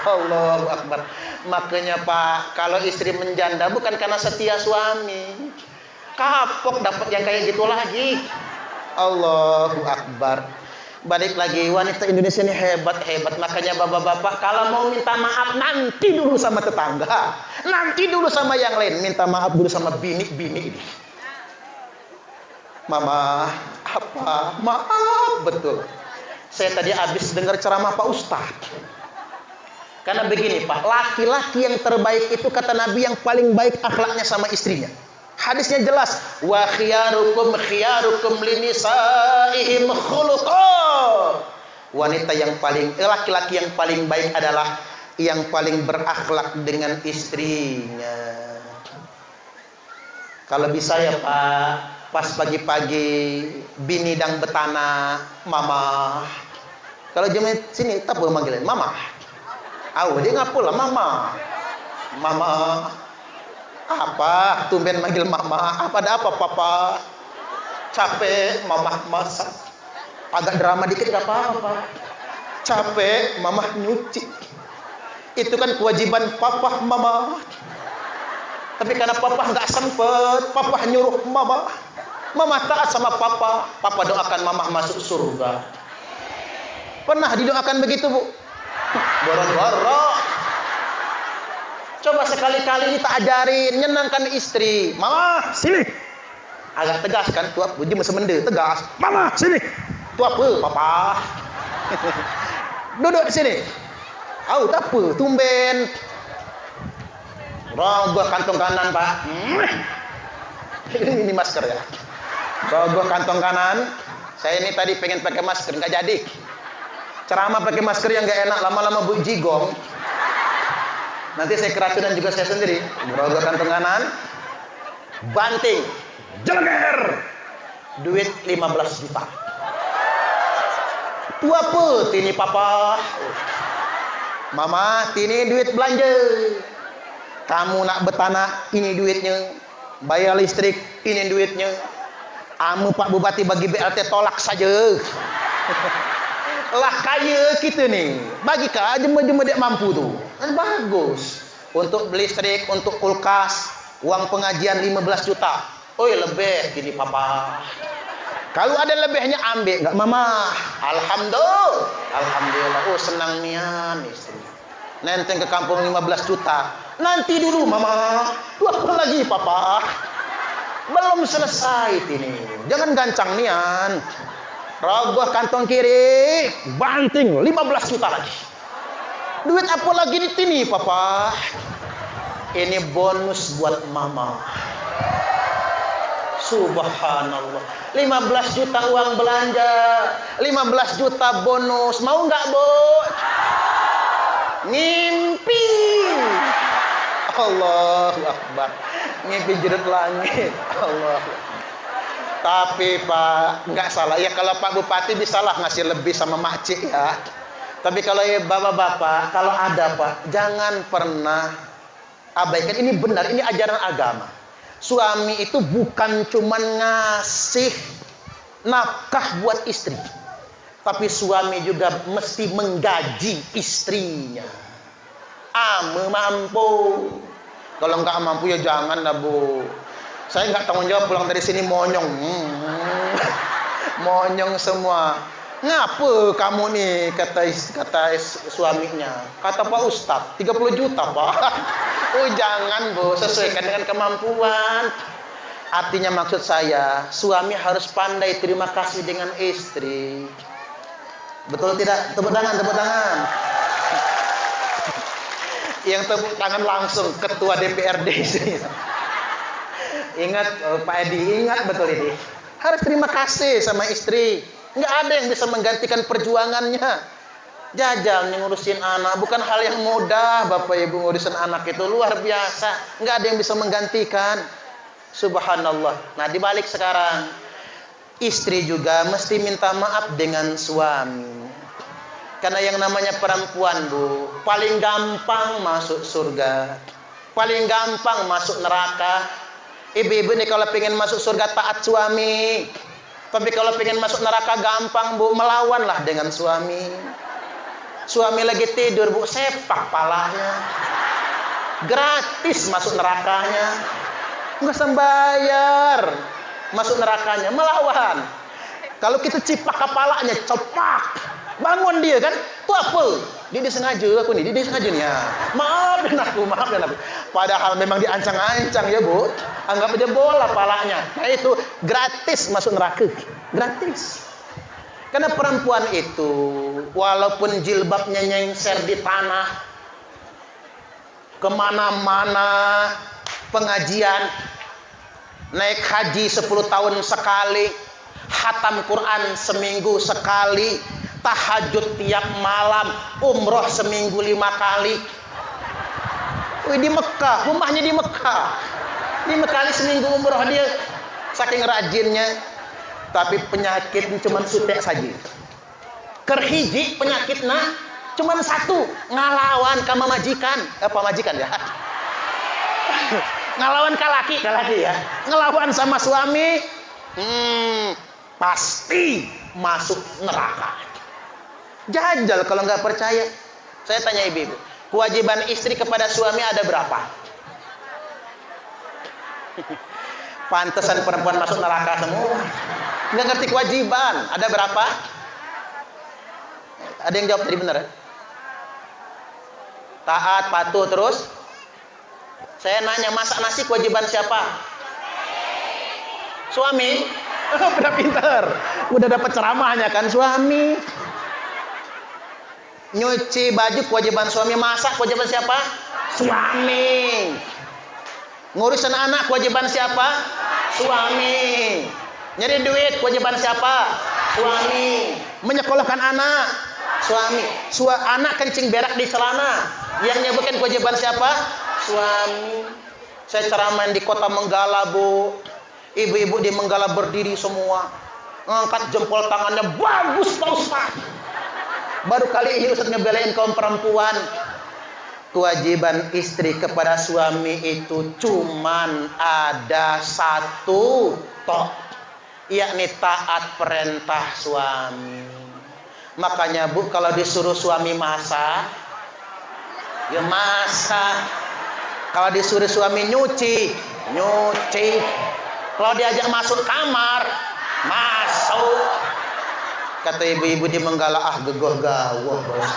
[SPEAKER 1] Allahu Akbar. Makanya Pak, kalau istri menjanda bukan karena setia suami. Kapok dapat yang kayak gitu lagi. Allahu Akbar. Balik lagi, wanita Indonesia ini hebat. Makanya bapak-bapak kalau mau minta maaf nanti dulu sama tetangga, nanti dulu sama yang lain, minta maaf dulu sama bini. Mama, apa? Maaf, betul. Saya tadi habis dengar ceramah Pak Ustadz. Karena begini Pak, laki-laki yang terbaik itu kata Nabi yang paling baik akhlaknya sama istrinya. Hadisnya jelas, wa khiyarukum linisaihim khuluqa. Wanita yang paling, laki-laki yang paling baik adalah yang paling berakhlak dengan istrinya. Kalau bisa ya Pak, pas pagi-pagi bini dang betana, mama. Kalau jam sini tak boleh manggilin mama. Dia ngapu lah mama. Apa? Tumben manggil mama. Ada apa papa? Capek mama masak. Agak drama dikit gak apa-apa. Capek mama nyuci. Itu kan kewajiban papa mama. Tapi karena papa gak sempet, papa nyuruh mama. Mama taat sama papa. Papa doakan mama masuk surga. Pernah didoakan begitu, Bu? Boro-boro. Coba sekali-kali kita ajarin, nyenangkan istri. Mama, sini. Agak tegas kan, tuap puji semende, tegas. Mama, sini. Tuap papa. Duduk di sini. Tak apa, tumben. Rogoh kantong kanan, Pak. Ini masker ya. Rogoh kantong kanan. Saya ini tadi pengen pakai masker, nggak jadi. Ceramah pakai masker yang nggak enak, lama-lama bu jigong. Nanti saya keracunan juga saya sendiri. Merogoh kantong kanan, banting, jeleger, duit 15 juta. Tua apa? Tini papa. Mama, tini duit belanja. Kamu nak betana, ini duitnya. Bayar listrik, ini duitnya. Amu Pak Bupati bagi BLT tolak saja. Lah kaya kita nih. Bagi kah jema-jema dek mampu tuh. Kan bagus. Untuk beli listrik, untuk kulkas, uang pengajian 15 juta. Lebih gini papa. Kalau ada lebihnya ambil, enggak mama. Alhamdulillah. Senang nian istri. Nenteng ke kampung 15 juta. Nanti dulu mama. Tuh apa lagi papa? Belum selesai ini. Jangan gancang nian. Rogoh kantong kiri, banting 15 juta lagi. Duit apa lagi di sini, papa? Ini bonus buat mama. Subhanallah. 15 juta uang belanja, 15 juta bonus. Mau nggak, Bu? Ngimpi. Allahu Akbar. Ngimpi jerut langit. Allah. Tapi Pak, nggak salah. Ya kalau Pak Bupati bisalah ngasih lebih sama makcik ya. Tapi kalau ya bapak-bapak, kalau ada Pak, jangan pernah abaikan. Ini benar, ini ajaran agama. Suami itu bukan cuman ngasih nafkah buat istri. Tapi suami juga mesti menggaji istrinya. Mampu. Kalau nggak mampu ya jangan lah, Bu. Saya nggak tanggung jawab pulang dari sini monyong. Monyong semua. Ngapa kamu nih, kata suaminya. Kata Pak Ustadz, 30 juta Pak. Oh jangan Bu, sesuaikan dengan kemampuan. Artinya maksud saya, suami harus pandai terima kasih dengan istri. Betul tidak? Tepuk tangan, tepuk tangan. Yang tepuk tangan langsung ketua DPRD sini. Ingat Pak Edi, ingat betul ini. Harus terima kasih sama istri. Nggak ada yang bisa menggantikan perjuangannya. Jajal ngurusin anak bukan hal yang mudah. Bapak Ibu ngurusin anak itu luar biasa. Nggak ada yang bisa menggantikan. Subhanallah. Nah dibalik sekarang, istri juga mesti minta maaf dengan suami. Karena yang namanya perempuan Bu, paling gampang masuk surga, paling gampang masuk neraka. Ibu-ibu nih kalau pengen masuk surga taat suami. Tapi kalau pengen masuk neraka gampang Bu, melawanlah dengan suami. Suami lagi tidur Bu, sepak palanya. Gratis masuk nerakanya. Nggak usah bayar masuk nerakanya, melawan. Kalau kita cipak kepalanya, cepak, bangun dia kan, itu apa? Dia disengaja aku nih, dia disengaja nih ya. Maafin aku. Padahal memang diancang-ancang ya Bu. Anggap aja bola palanya. Nah itu gratis masuk neraka, gratis. Karena perempuan itu, walaupun jilbabnya nyengser di tanah, kemana-mana pengajian, naik haji 10 tahun sekali, khatam Quran seminggu sekali, tahajud tiap malam, umroh seminggu 5 kali. Wih, di Mekah, rumahnya di Mekah. 5 kali seminggu umroh dia, saking rajinnya. Tapi penyakit cuma sutek saja. Kerhiji penyakitnya cuma satu, ngalawan sama majikan. Apa majikan ya? Ngelawan kalaki ya. Ngelawan sama suami, pasti masuk neraka. Jajal kalau nggak percaya. Saya tanya ibu-ibu, kewajiban istri kepada suami ada berapa? Pantesan perempuan masuk neraka semua. Nggak ngerti kewajiban. Ada berapa? Ada yang jawab tadi benar ya? Taat, patuh terus. Saya nanya, masak nasi kewajiban siapa? Suami. Oh, udah pintar. Udah dapat ceramahnya kan suami. Nyuci baju kewajiban suami, masak kewajiban siapa? Suami. Ngurusin anak kewajiban siapa? Suami. Nyari duit kewajiban siapa? Suami. Menyekolahkan anak? Suami. Anak kencing berak di celana, yang nyebutin kewajiban siapa? Suami. Saya ceramah di kota Menggala Bu. Ibu-ibu di Menggala berdiri semua, ngangkat jempol tangannya, bagus Pak Ustaz. Baru kali ini Ustaz ngebelain kaum perempuan. Kewajiban istri kepada suami itu cuman ada satu tok, yakni taat perintah suami. Makanya Bu, kalau disuruh suami masak, ya masak. Kalau disuruh suami nyuci, nyuci. Kalau diajak masuk kamar, masuk. Kata ibu-ibu di Menggala, gegoh gawah bos.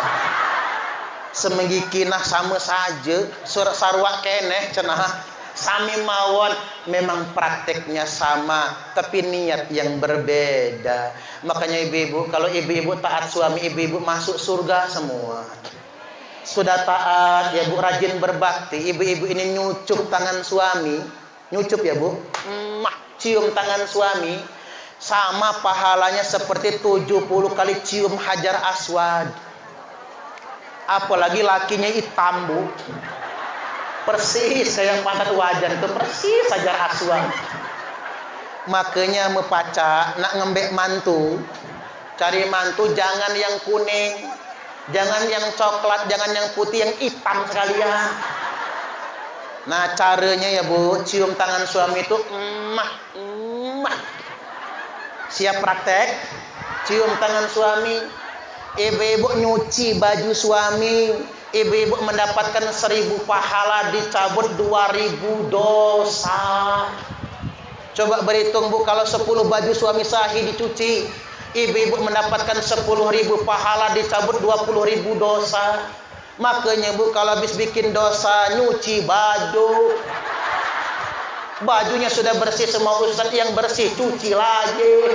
[SPEAKER 1] Semenggikinah sama saja, surat sarwa keneh cenah. Sami mawon, memang prakteknya sama, tapi niat yang berbeda. Makanya ibu-ibu, kalau ibu-ibu taat suami, ibu-ibu masuk surga semua. Sudah taat ya Bu, rajin berbakti, ibu-ibu ini nyucup tangan suami, nyucup ya Bu, cium tangan suami, sama pahalanya seperti 70 kali cium Hajar Aswad. Apalagi lakinya hitam Bu, persis kayak pantat wajan itu, persis Hajar Aswad. Makanya mepaca nak ngembek mantu, cari mantu jangan yang kuning, jangan yang coklat, jangan yang putih, yang hitam sekalian. Nah caranya ya Bu, cium tangan suami itu siap praktek, cium tangan suami. Ibu-ibu nyuci baju suami, ibu-ibu mendapatkan 1000 pahala, dicabut 2000 dosa. Coba berhitung Bu, kalau 10 baju suami sahih dicuci, Ibu-ibu mendapatkan 10.000 pahala, dicabut 20.000 dosa. Makanya Bu, kalau habis bikin dosa, nyuci baju. Bajunya sudah bersih semua, Ustaz yang bersih, cuci lagi.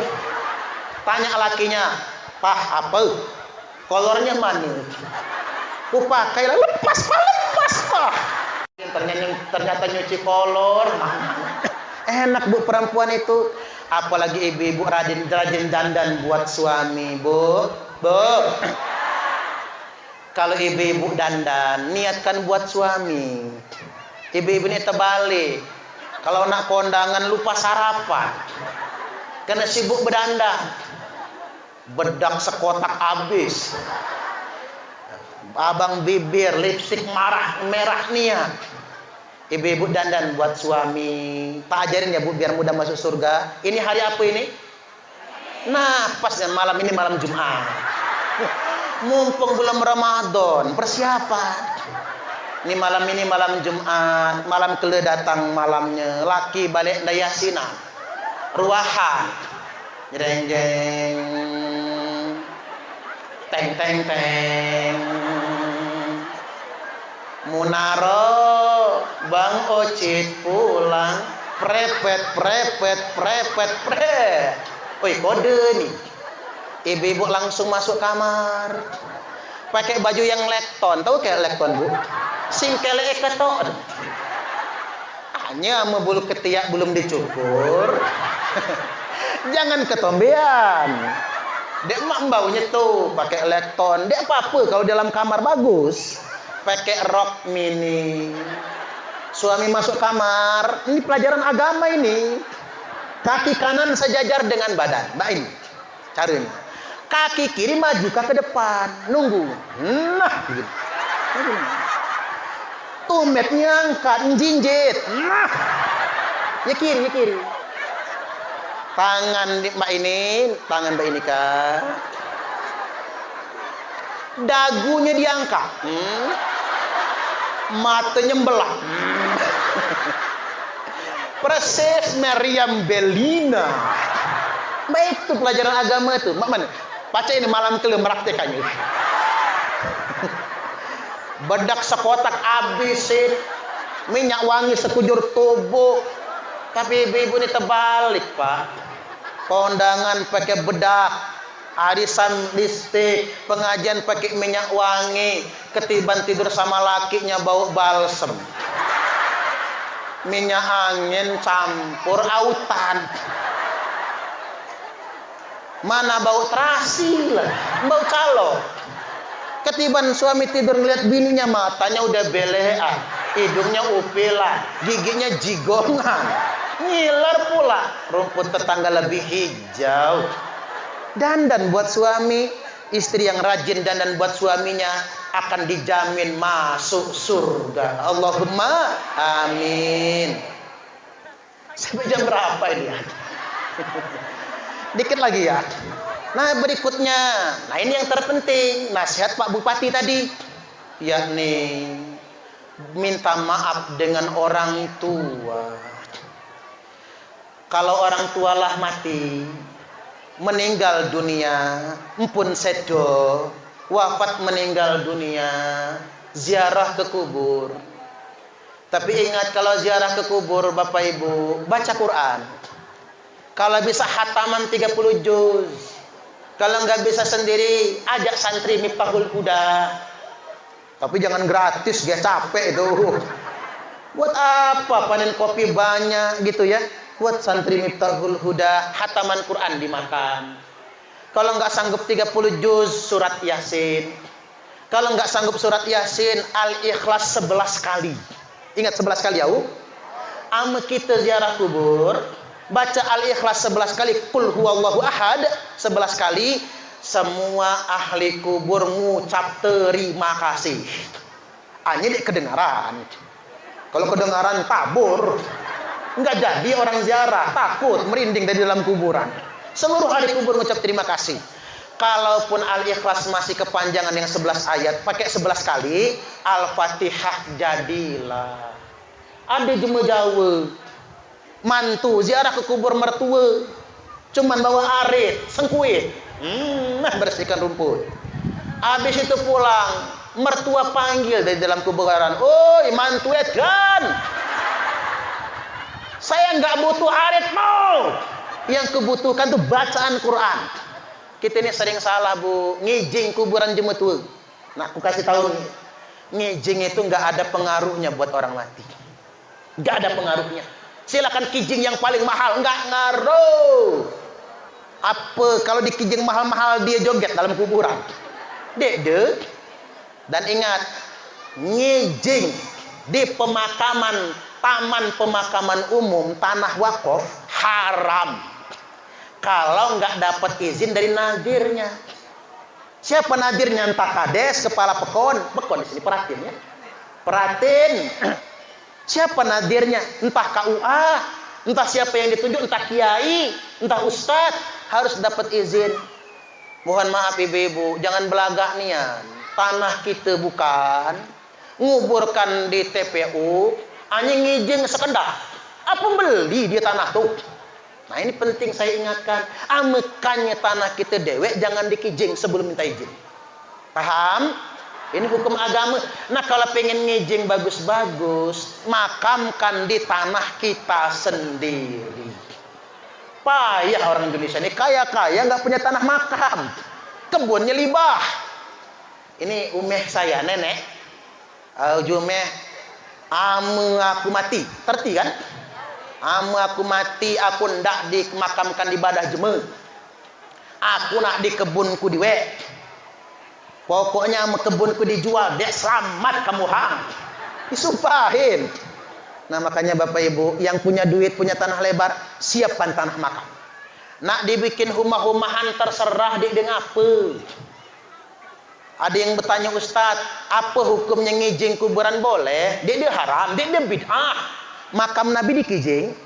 [SPEAKER 1] Tanya lakinya, "Pah, apa? Kolornya mana?" "Ku pakai lah." "Lepas Pak." Ternyata nyuci kolor. Enak Bu perempuan itu. Apalagi ibu-ibu rajin dandan buat suami, Bu. Kalau ibu-ibu dandan, niatkan buat suami. Ibu-ibu ini terbalik. Kalau nak kondangan lupa sarapan. Karena sibuk berdandan. Bedak sekotak habis. Abang bibir, lipstik merah niat. Ibu-ibu dandan buat suami. Tak ajarin ya Bu, biar mudah masuk surga. Ini hari apa ini? Nah, pas malam ini malam Jumat. Mumpung bulan Ramadan, persiapan. Ini malam Jumat, malam kele datang malamnya. Laki balik dayasina. Ruahan. Jeng jeng. Teng teng teng. Munaro, Bang Ocit pulang. Prepet. Woi, kode nih. Ibu-ibu langsung masuk kamar. Pakai baju yang lekton. Tahu kayak lekton, Bu? Singkele keton. Hanya sama bulu ketiak belum dicukur. Jangan ketombean. Dek mak baunya tuh pakai lekton. Dek apa-apa kalau dalam kamar bagus. Pakai rok mini. Suami masuk kamar. Ini pelajaran agama ini. Kaki kanan sejajar dengan badan. Mbak ini. Cari ini. Kaki kiri maju ke depan. Nunggu. Nah. Gitu. Tumetnya angkat. Jinjit. Nah. Ya kiri. Tangan Mbak ini Kak. Dagunya diangkat. Matanya membelah. Persis Meriam Bellina. Mbak itu pelajaran agama itu. Mbak mana? Baca ini malam kelima praktekannya. Bedak sekotak habisin. Minyak wangi sekujur tubuh. Tapi ibu-ibu ini terbalik, Pak. Kondangan pakai bedak. Arisan listrik, pengajian pakai minyak wangi, ketiban tidur sama lakinya bau balsem. Minyak angin campur autan. Mana bau terasi lah, bau calo. Ketiban suami tidur ngeliat bininya, matanya udah belean, hidungnya upilan, giginya jigongan, ngiler pula, rumput tetangga lebih hijau. Dandan buat suami, istri yang rajin dandan buat suaminya akan dijamin masuk surga. Allahumma amin. Sampai jam berapa ini ya? Dikit lagi ya. Nah berikutnya, nah ini yang terpenting, nasihat Pak Bupati tadi, yakni minta maaf dengan orang tua. Kalau orang tua lah mati, meninggal dunia, empun sedo, wafat meninggal dunia, ziarah ke kubur. Tapi ingat kalau ziarah ke kubur Bapak Ibu, baca Quran. Kalau bisa hataman 30 juz. Kalau nggak bisa sendiri, ajak santri Miftahul Huda. Tapi jangan gratis, dia capek itu. Buat apa panen kopi banyak gitu ya? Buat santri Miftahul Huda, hataman Quran dimakan. Kalau nggak sanggup 30 juz, surat Yasin. Kalau nggak sanggup surat Yasin, Al-Ikhlas 11 kali. Ingat 11 kali ya, Ama kita ziarah kubur, baca Al-Ikhlas 11 kali, Qul huwallahu ahad 11 kali, semua ahli kubur ngucap terima kasih. Hanya dia kedengaran. Kalau kedengaran tabur, nggak jadi orang ziarah, takut, merinding dari dalam kuburan. Seluruh ahli kubur ngucap terima kasih. Kalaupun Al-Ikhlas masih kepanjangan yang 11 ayat, pakai 11 kali, Al-Fatihah jadilah. Ada jemaah Jawa, mantu ziarah ke kubur mertua, cuman bawa arit, sengkuit. Bersihkan rumput. Habis itu pulang, mertua panggil dari dalam kuburan, "Oi, mantu Edgan, saya nggak butuh aritmu. Yang kebutuhkan tuh bacaan Quran." Kita ini sering salah, Bu, ngijing kuburan jemetu. Nah, aku kasih tahu nih, ngijing itu nggak ada pengaruhnya buat orang mati. Nggak ada pengaruhnya. Silakan kijing yang paling mahal, nggak ngaruh. Apa kalau di kijing mahal-mahal dia joget dalam kuburan? Dek. Dan ingat, ngijing di pemakaman, taman pemakaman umum, tanah wakaf haram. Kalau nggak dapat izin dari nadirnya. Siapa nadirnya? Entah kades, kepala pekon di sini perhatiin ya. Perhatiin. Siapa nadirnya? Entah KUA, entah siapa yang ditunjuk, entah kiai, entah ustadz, harus dapat izin. Mohon maaf ibu-ibu, jangan belagak nian. Tanah kita bukan, nguburkan di TPU, hanya ngijing sekedar. Apa beli dia tanah tuh? Nah ini penting saya ingatkan, amekannya tanah kita dewek jangan dikijing sebelum minta izin. Paham? Ini hukum agama. Nah kalau pengen ngijing bagus-bagus, makamkan di tanah kita sendiri. Payah orang Indonesia ini kaya-kaya nggak punya tanah makam, kebunnya libah. Ini umeh saya nenek, umeh, ame aku mati, terti kan? Ame aku mati, aku ndak dimakamkan di badah jeme. Aku nak di kebunku diwe. Pokoknya ame kebunku dijual, dek selamat kamu hang. Disumpahin. Nah makanya Bapak Ibu yang punya duit, punya tanah lebar, siapkan tanah makam. Nak dibikin humah-humahan terserah di apa. Ada yang bertanya, Ustadz, apa hukumnya ngijing kuburan boleh? Dia haram, dia bid'ah. Makam Nabi dikijing.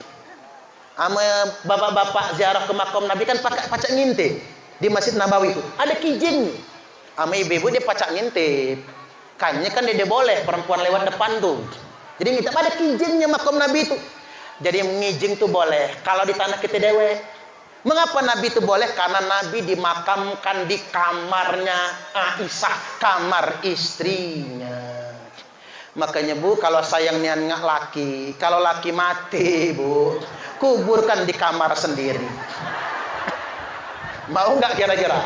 [SPEAKER 1] Sama bapak-bapak ziarah ke makam Nabi kan pacak ngintip di Masjid Nabawi itu. Ada kijing. Sama ibu-ibu dia pacak ngintip. Kayaknya kan dia boleh perempuan lewat depan tuh. Jadi ngintip ada kijingnya makam Nabi itu. Jadi ngijing tuh boleh kalau di tanah kita dewe. Mengapa Nabi itu boleh? Karena Nabi dimakamkan di kamarnya Aisyah, kamar istrinya. Makanya Bu, kalau sayang nian ngak laki, kalau laki mati Bu, kuburkan di kamar sendiri. Mau nggak kira-kira?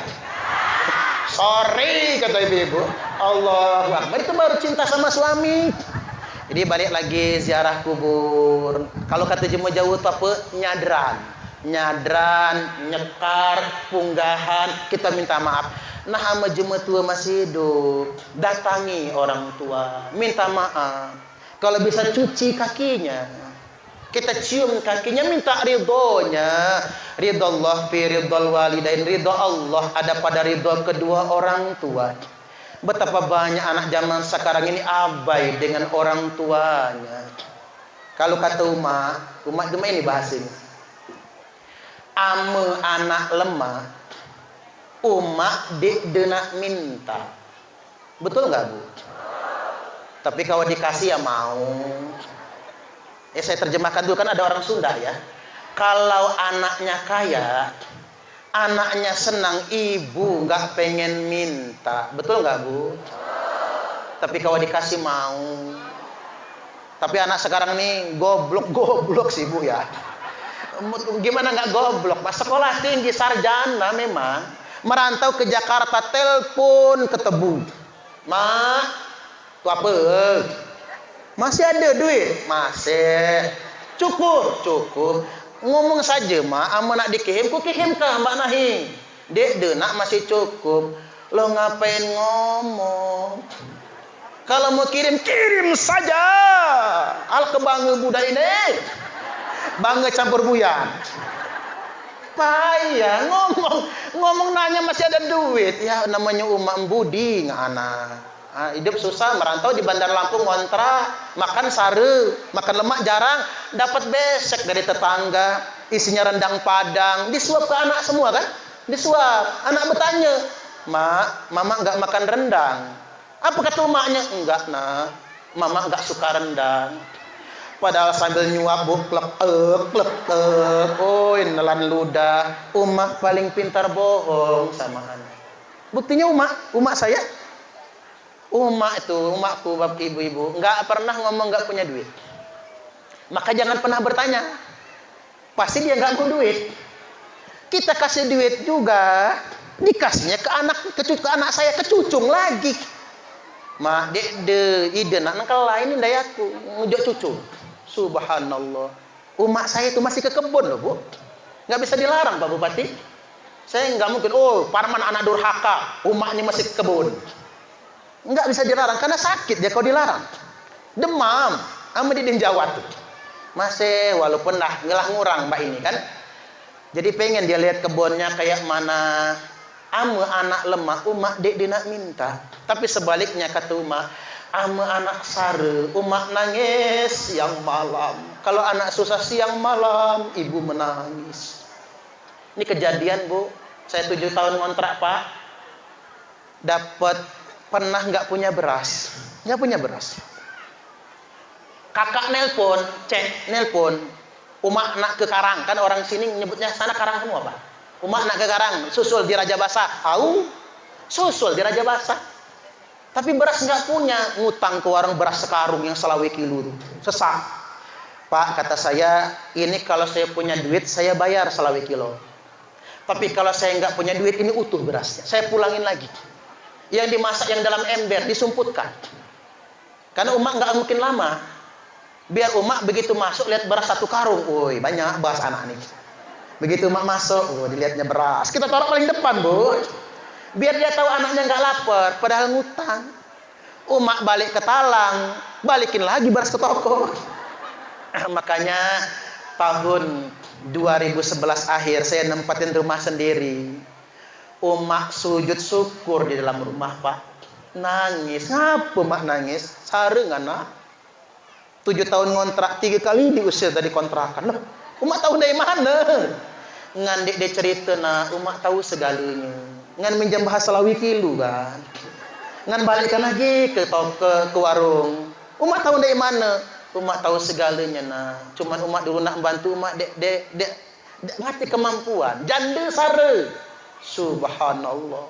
[SPEAKER 1] Sorry kata ibu-ibu. Allahu Akbar, itu baru cinta sama suami. Jadi balik lagi ziarah kubur. Kalau kata Jemaah Jawa itu apa? Nyadran, nyekar, punggahan, kita minta maaf. Nah sama jemaah tua masih hidup, datangi orang tua, minta maaf. Kalau bisa cuci kakinya, kita cium kakinya, minta ridhonya. Ridho Allah fi ridhol walidain, ridho Allah ada pada ridho kedua orang tua. Betapa banyak anak zaman sekarang ini abai dengan orang tuanya. Kalau kata umat ini bahasanya, ame anak lemah, umak denak minta. Betul nggak Bu? Tapi kalau dikasih ya mau. Saya terjemahkan dulu, kan ada orang Sunda ya. Kalau anaknya kaya, anaknya senang, ibu nggak pengen minta. Betul nggak Bu? Tapi kalau dikasih mau. Tapi anak sekarang nih goblok sih Bu ya. Gimana nggak goblok? Pas sekolah tinggi sarjana memang merantau ke Jakarta, telepon ke Tebu. Ma, tu apa? Masih ada duit? Masih. Cukup. Ngomong saja Ma, ama nak dikirim, ku kirim kah Mbak Nahi? Dek nak masih cukup. Lo ngapain ngomong? Kalau mau kirim saja. Al kebangga budak ini. Bangga campur buyang. Payah ngomong nanya masih ada duit. Ya namanya umat budi nggak anak. Hidup susah, merantau di Bandar Lampung ngontrak, makan sare, makan lemak jarang, dapat besek dari tetangga, isinya rendang Padang, disuap ke anak semua kan? Disuap. Anak bertanya, "Mak, Mama nggak makan rendang." Apa kata emaknya? "Enggak, Nak. Mama nggak suka rendang." Padahal sambil nyuap bu, klep, oh nelan ludah. Umak paling pintar bohong sama anak. Buktinya umak saya, umakku, bapak ibu-ibu, nggak pernah ngomong nggak punya duit. Maka jangan pernah bertanya. Pasti dia nggak mau duit. Kita kasih duit juga, dikasihnya ke anak saya, kecucung lagi. Ma, ide nak lain ini dayaku ngejok cucu. Subhanallah. Umak saya itu masih ke kebun loh, Bu. Nggak bisa dilarang, Pak Bupati. Saya nggak mungkin, Parman anak durhaka, umak ini masih ke kebun. Nggak bisa dilarang, karena sakit dia kalau dilarang. Demam, sama di Jawa tuh. Masih, walaupun ngelah ngurang Mbak ini kan. Jadi pengen dia lihat kebunnya kayak mana. Anak lemah, umak dek dia nak minta. Tapi sebaliknya kata umak, anak sare, umak nangis siang malam. Kalau anak susah siang malam, ibu menangis. Ini kejadian, Bu. Saya 7 tahun ngontrak, Pak. Pernah nggak punya beras. Nggak punya beras. Kakak nelpon. Umak nak ke Karang. Kan orang sini nyebutnya sana Karang semua, Pak. Umak nak ke Karang, susul di Raja Basah. Tahu? Susul di Raja Basah. Tapi beras nggak punya, ngutang ke warung beras sekarung yang selawe kilo. Sesak. Pak, kata saya, ini kalau saya punya duit, saya bayar selawe kilo. Tapi kalau saya nggak punya duit, ini utuh berasnya. Saya pulangin lagi. Yang dimasak yang dalam ember, disumputkan. Karena umak nggak mungkin lama. Biar umak begitu masuk, lihat beras 1 karung. Woi, banyak beras anak nih. Begitu umak masuk, dilihatnya beras. Kita taruh paling depan, Bu. Biar dia tahu anaknya nggak lapar, padahal ngutang. Umak balik ke talang, balikin lagi beras ke toko. Makanya tahun 2011 akhir saya nempatin rumah sendiri. Umak sujud syukur di dalam rumah, Pak. Nangis. Ngapa umak nangis? Sareng anak. 7 tahun ngontrak, 3 kali diusir dari kontrakan. Loh, umak tahu dari mana? Ngan dia cerita, umak tahu segalanya. Ngan minjam bahasa lawi kilu kan. Ngan balikkan lagi ke warung. Umak tahu dari mana? Umak tahu segalanya Cuman umak dulu nak bantu umak dek ngerti kemampuan. Janda sare. Subhanallah.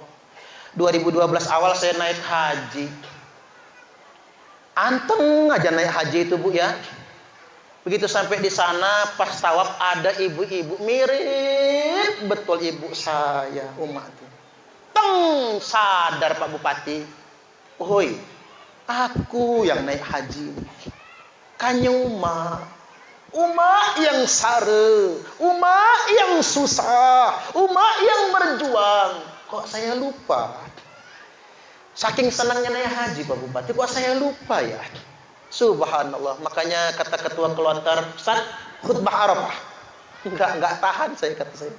[SPEAKER 1] 2012 awal saya naik haji. Anteng aja naik haji itu, Bu ya. Begitu sampai di sana pas tawaf ada ibu-ibu mirip betul ibu saya, umak tuh. Teng sadar Pak Bupati. Hoi, aku yang naik haji. Kanya umak yang sare, umak yang susah, umak yang berjuang. Kok saya lupa? Saking senangnya naik haji Pak Bupati, kok saya lupa ya? Subhanallah. Makanya kata ketua kelontar, Ustaz, khutbah Arafah. Enggak tahan saya, kata saya.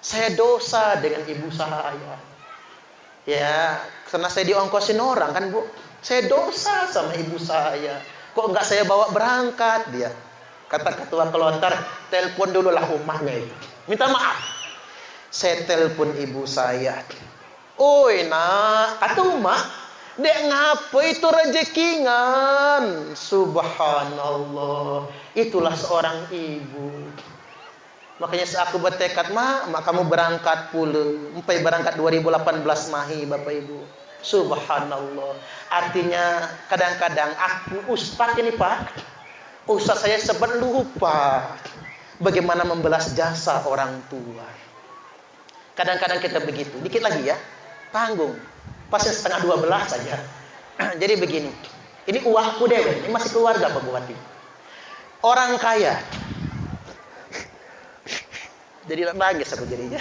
[SPEAKER 1] Saya dosa dengan ibu saya. Ya, karena saya diongkosin orang kan, Bu. Saya dosa sama ibu saya. Kok enggak saya bawa berangkat dia? Kata ketua kelontar, telepon dulu lah umahnya itu. Minta maaf. Saya telepon ibu saya. Oi nak, kata umak, dek ngapa itu rezekingan? Subhanallah. Itulah seorang ibu. Makanya aku bertekad, mak kamu berangkat pula. Sampai berangkat 2018 Mahi, Bapak Ibu. Subhanallah. Artinya kadang-kadang aku ustaz ini, Pak. Ustaz saya sempat lupa bagaimana membalas jasa orang tua. Kadang-kadang kita begitu. Dikit lagi ya. Tanggung. Pasnya 11:30 saja. Jadi begini. Ini uangku dewe. Ini masih keluarga Pak Bupati. Orang kaya. Jadi nangis aku jadinya.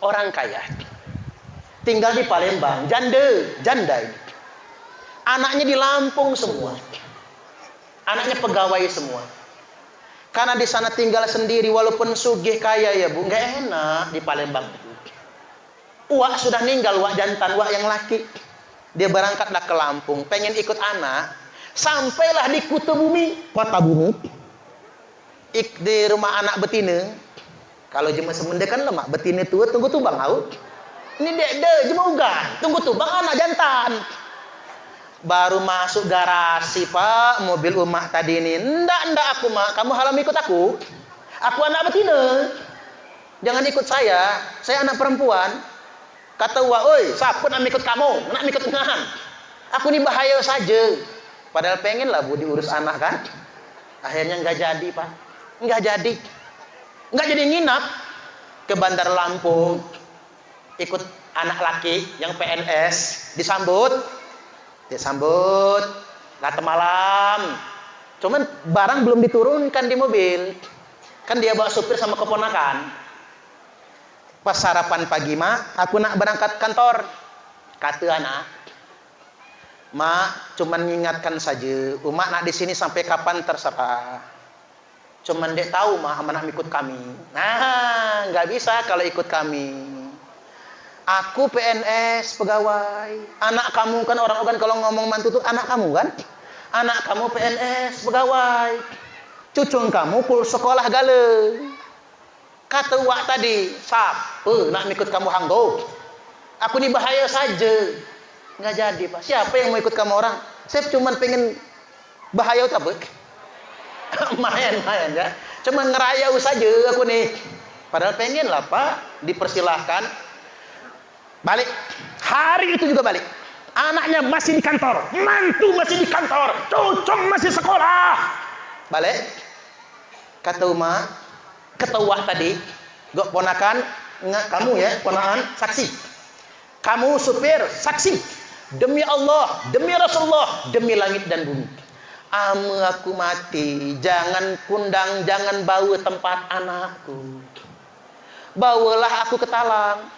[SPEAKER 1] Orang kaya. Tinggal di Palembang. Janda ini. Anaknya di Lampung semua. Anaknya pegawai semua. Karena di sana tinggal sendiri walaupun sugih kaya ya Bu. Nggak enak di Palembang itu. Uak sudah ninggal, uak jantan, uak yang laki. Dia berangkatlah ke Lampung. Pengen ikut anak. Sampailah di Kutubumi. Kota Bumi. Di rumah anak betina. Kalau jemaah semenda kan lemak. Betina tua tunggu tubang out. Ini dek jemaah ugan. Tunggu tubang anak jantan. Baru masuk garasi, Pak, mobil Umak tadi ini. Ndak aku, Mak. Kamu halam ikut aku. Aku anak betina. Jangan ikut saya. Saya anak perempuan. Kata Uwa, oi, siapa nak ikut kamu? Nak ikut ngahan. Aku ini bahaya saja. Padahal pengen lah Bu diurus anak kan. Akhirnya nggak jadi, Pak. Nggak jadi. Nggak jadi nginap. Ke Bandar Lampung. Ikut anak laki yang PNS. Disambut, datang malam. Cuman barang belum diturunkan di mobil. Kan dia bawa supir sama keponakan. Pas sarapan pagi, Mak, aku nak berangkat kantor. Kata anak, Mak, cuman mengingatkan saja. Umak nak di sini sampai kapan terserah. Cuman dia tahu, Mak, nak ikut kami. Nah, nggak bisa kalau ikut kami. Aku PNS pegawai. Anak kamu kan orang-orang kalau ngomong mantu tuh anak kamu kan? Anak kamu PNS pegawai. Cucung kamu pul sekolah gale. Kata Wak tadi, siapa nak ikut kamu hanggo? Aku ini bahaya saja. Nggak jadi, Pak. Siapa yang mau ikut kamu orang? Saya cuma pengen bahaya tapi main ya. Cuma ngerayau saja aku nih. Padahal pengen lah, Pak, dipersilahkan. Balik. Hari itu juga balik. Anaknya masih di kantor. Mantu masih di kantor. Cucung masih sekolah. Balik. Kata Umak, ketua tadi, gak ponakan, kamu ya, ponakan, saksi. Kamu supir, saksi. Demi Allah, demi Rasulullah, demi langit dan bumi. Aku mati, jangan kundang, jangan bawa tempat anakku. Bawalah aku ke Talang.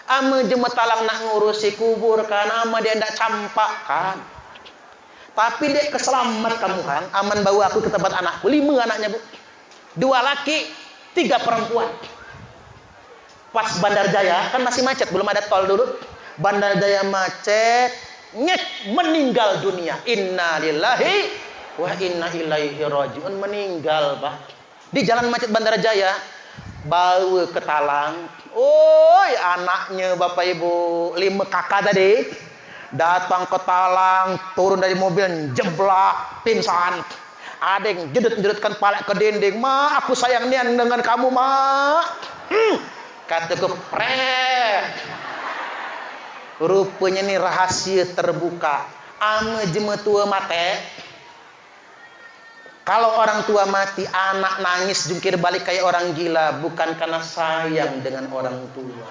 [SPEAKER 1] Ama jemetalang nak ngurusi kubur kan, ama dia ndak campakkan. Tapi dia keselamat kamu kan, aman bawa aku ke tempat anakku. 5 anaknya, Bu. 2 laki, 3 perempuan. Pas Bandar Jaya, kan masih macet, belum ada tol dulu. Bandar Jaya macet, nyet, meninggal dunia. Inna lillahi wa inna ilaihi rajiun. Meninggal, Pak. Di jalan macet Bandar Jaya, bawa ke Talang. Oi, anaknya Bapak Ibu 5 kakak tadi datang ke Talang, turun dari mobil, jeblak, pingsan. Ada yang jedut-jedutkan pala ke dinding. Ma, aku sayang nian dengan kamu, Ma. Kataku, rupanya ini rahasia terbuka. Ame jemetua mate. Kalau orang tua mati, anak nangis jungkir balik kayak orang gila. Bukan karena sayang dengan orang tua,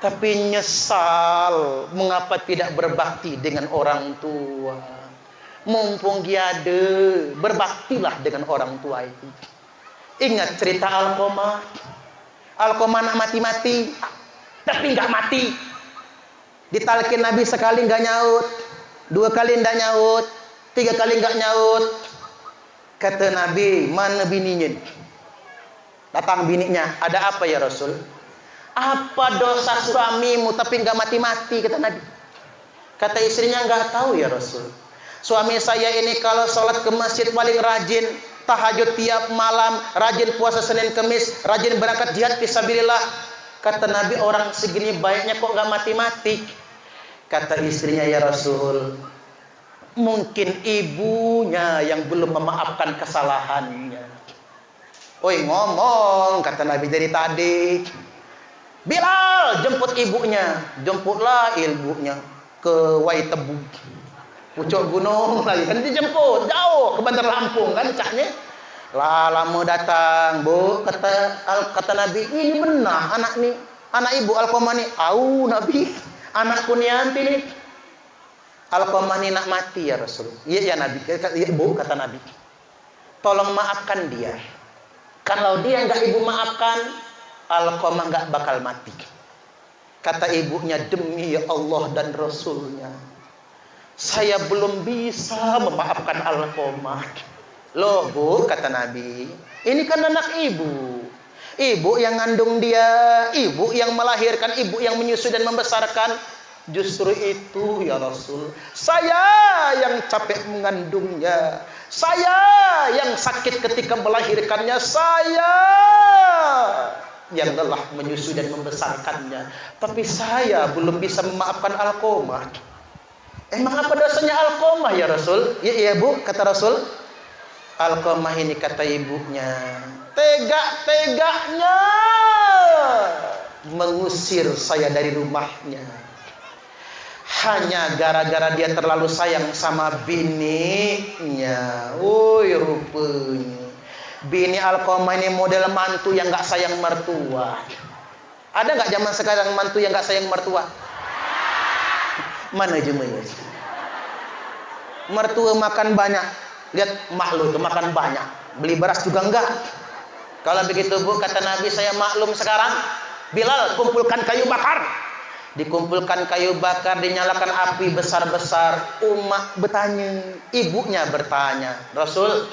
[SPEAKER 1] tapi nyesal mengapa tidak berbakti dengan orang tua. Mumpung giade, berbaktilah dengan orang tua itu. Ingat cerita Alqamah. Alqamah nak mati-mati, tapi nggak mati. Ditalkin Nabi sekali nggak nyaut, 2 kali nggak nyaut, 3 kali nggak nyaut. Kata Nabi, mana bininya? Datang bininya, ada apa ya Rasul? Apa dosa suamimu tapi nggak mati-mati, kata Nabi. Kata istrinya, nggak tahu ya Rasul. Suami saya ini kalau sholat ke masjid paling rajin, tahajud tiap malam, rajin puasa Senin Kemis, rajin berangkat jihad fisabilillah. Kata Nabi, orang segini baiknya kok nggak mati-mati? Kata istrinya, ya Rasul, mungkin ibunya yang belum memaafkan kesalahannya. Oi, ngomong, kata Nabi dari tadi. Bilal, jemput ibunya. Jemputlah ibunya ke Waitebu, pucuk gunung lagi. Kan dijemput jauh ke Bandar Lampung kan caknya. Lama datang, Bu, kata Nabi, ini benar anak nih, anak ibu Alqamah nih. Au Nabi, anakku nianti nih. Alqamah ini nak mati ya Rasul. Iya ya Nabi, ya, Ibu, kata Nabi. Tolong maafkan dia. Kalau dia enggak ibu maafkan, Alqamah enggak bakal mati. Kata ibunya, demi Allah dan Rasulnya, saya belum bisa memaafkan Alqamah. Loh Bu, kata Nabi, ini kan anak ibu. Ibu yang ngandung dia, ibu yang melahirkan, ibu yang menyusui dan membesarkan. Justru itu ya Rasul, saya yang capek mengandungnya, saya yang sakit ketika melahirkannya, saya yang lelah menyusui dan membesarkannya. Tapi saya belum bisa memaafkan Alqamah. Emang apa dosanya Alqamah ya Rasul? Iya Bu, kata Rasul. Alqamah ini kata ibunya, tega-teganya mengusir saya dari rumahnya. Hanya gara-gara dia terlalu sayang sama bininya. Woi rupanya bini Alqamah ini model mantu yang gak sayang mertua. Ada gak zaman sekarang mantu yang gak sayang mertua? Mana jemanya? Mertua makan banyak, lihat maklum tuh makan banyak, beli beras juga enggak. Kalau begitu Bu, kata Nabi, saya maklum sekarang. Bilal, kumpulkan kayu bakar. Dikumpulkan kayu bakar, dinyalakan api besar-besar. Umat bertanya, ibunya bertanya, Rasul,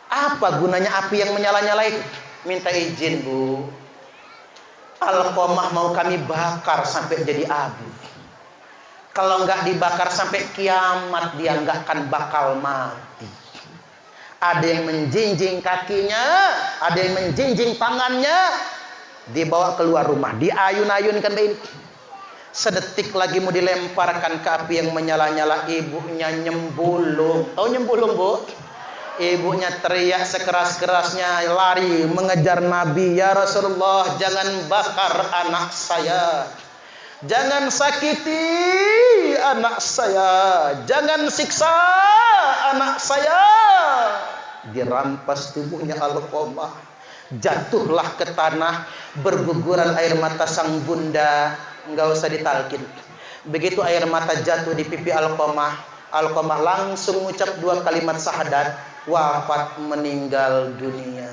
[SPEAKER 1] apa gunanya api yang menyala-nyala itu? Minta izin Bu, Alqamah mau kami bakar sampai jadi abu. Kalau enggak dibakar sampai kiamat, dia enggak akan bakal mati. Ada yang menjinjing kakinya, ada yang menjinjing tangannya, dibawa keluar rumah, diayun-ayunkan ini. Sedetik lagi mau dilemparkan ke api yang menyala-nyala, ibunya nyembulung. Tahu nyembulung Bu? Ibunya teriak sekeras-kerasnya, lari mengejar Nabi. Ya Rasulullah, jangan bakar anak saya. Jangan sakiti anak saya. Jangan siksa anak saya. Dirampas tubuhnya Alqamah. Jatuhlah ke tanah, berguguran air mata sang bunda. Enggak usah ditalkin. Begitu air mata jatuh di pipi Alqamah, Alqamah langsung ucap 2 kalimat syahadat, wafat, meninggal dunia.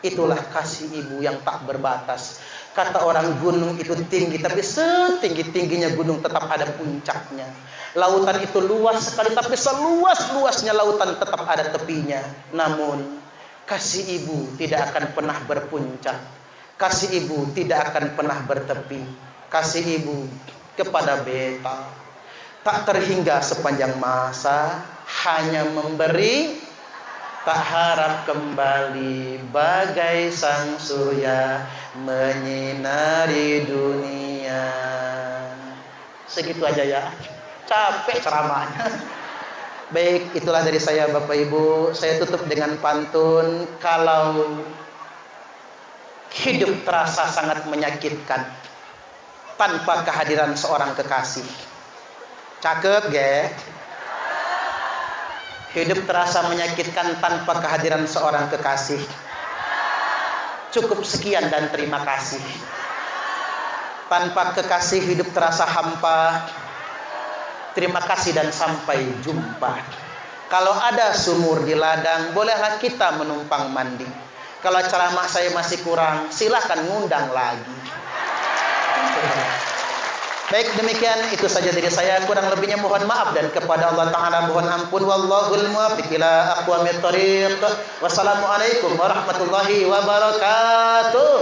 [SPEAKER 1] Itulah kasih ibu yang tak berbatas. Kata orang gunung itu tinggi, tapi setinggi-tingginya gunung tetap ada puncaknya. Lautan itu luas sekali, tapi seluas-luasnya lautan tetap ada tepinya. Namun kasih ibu tidak akan pernah berpuncak. Kasih ibu tidak akan pernah bertepi. Kasih ibu kepada beta tak terhingga sepanjang masa, hanya memberi, tak harap kembali, bagai sang surya menyinari dunia. Segitu aja ya, capek ceramahnya. Baik, itulah dari saya Bapak Ibu. Saya tutup dengan pantun, kalau hidup terasa sangat menyakitkan tanpa kehadiran seorang kekasih. Cakep ge. Hidup terasa menyakitkan tanpa kehadiran seorang kekasih. Cukup sekian dan terima kasih. Tanpa kekasih hidup terasa hampa. Terima kasih dan sampai jumpa. Kalau ada sumur di ladang, bolehlah kita menumpang mandi. Kalau ceramah saya masih kurang, silakan ngundang lagi. Baik, demikian itu saja dari saya. Kurang lebihnya mohon maaf, dan kepada Allah Ta'ala mohon ampun. Wallahul muwaffiq ila aqwamit thoriq. Wassalamualaikum warahmatullahi wabarakatuh.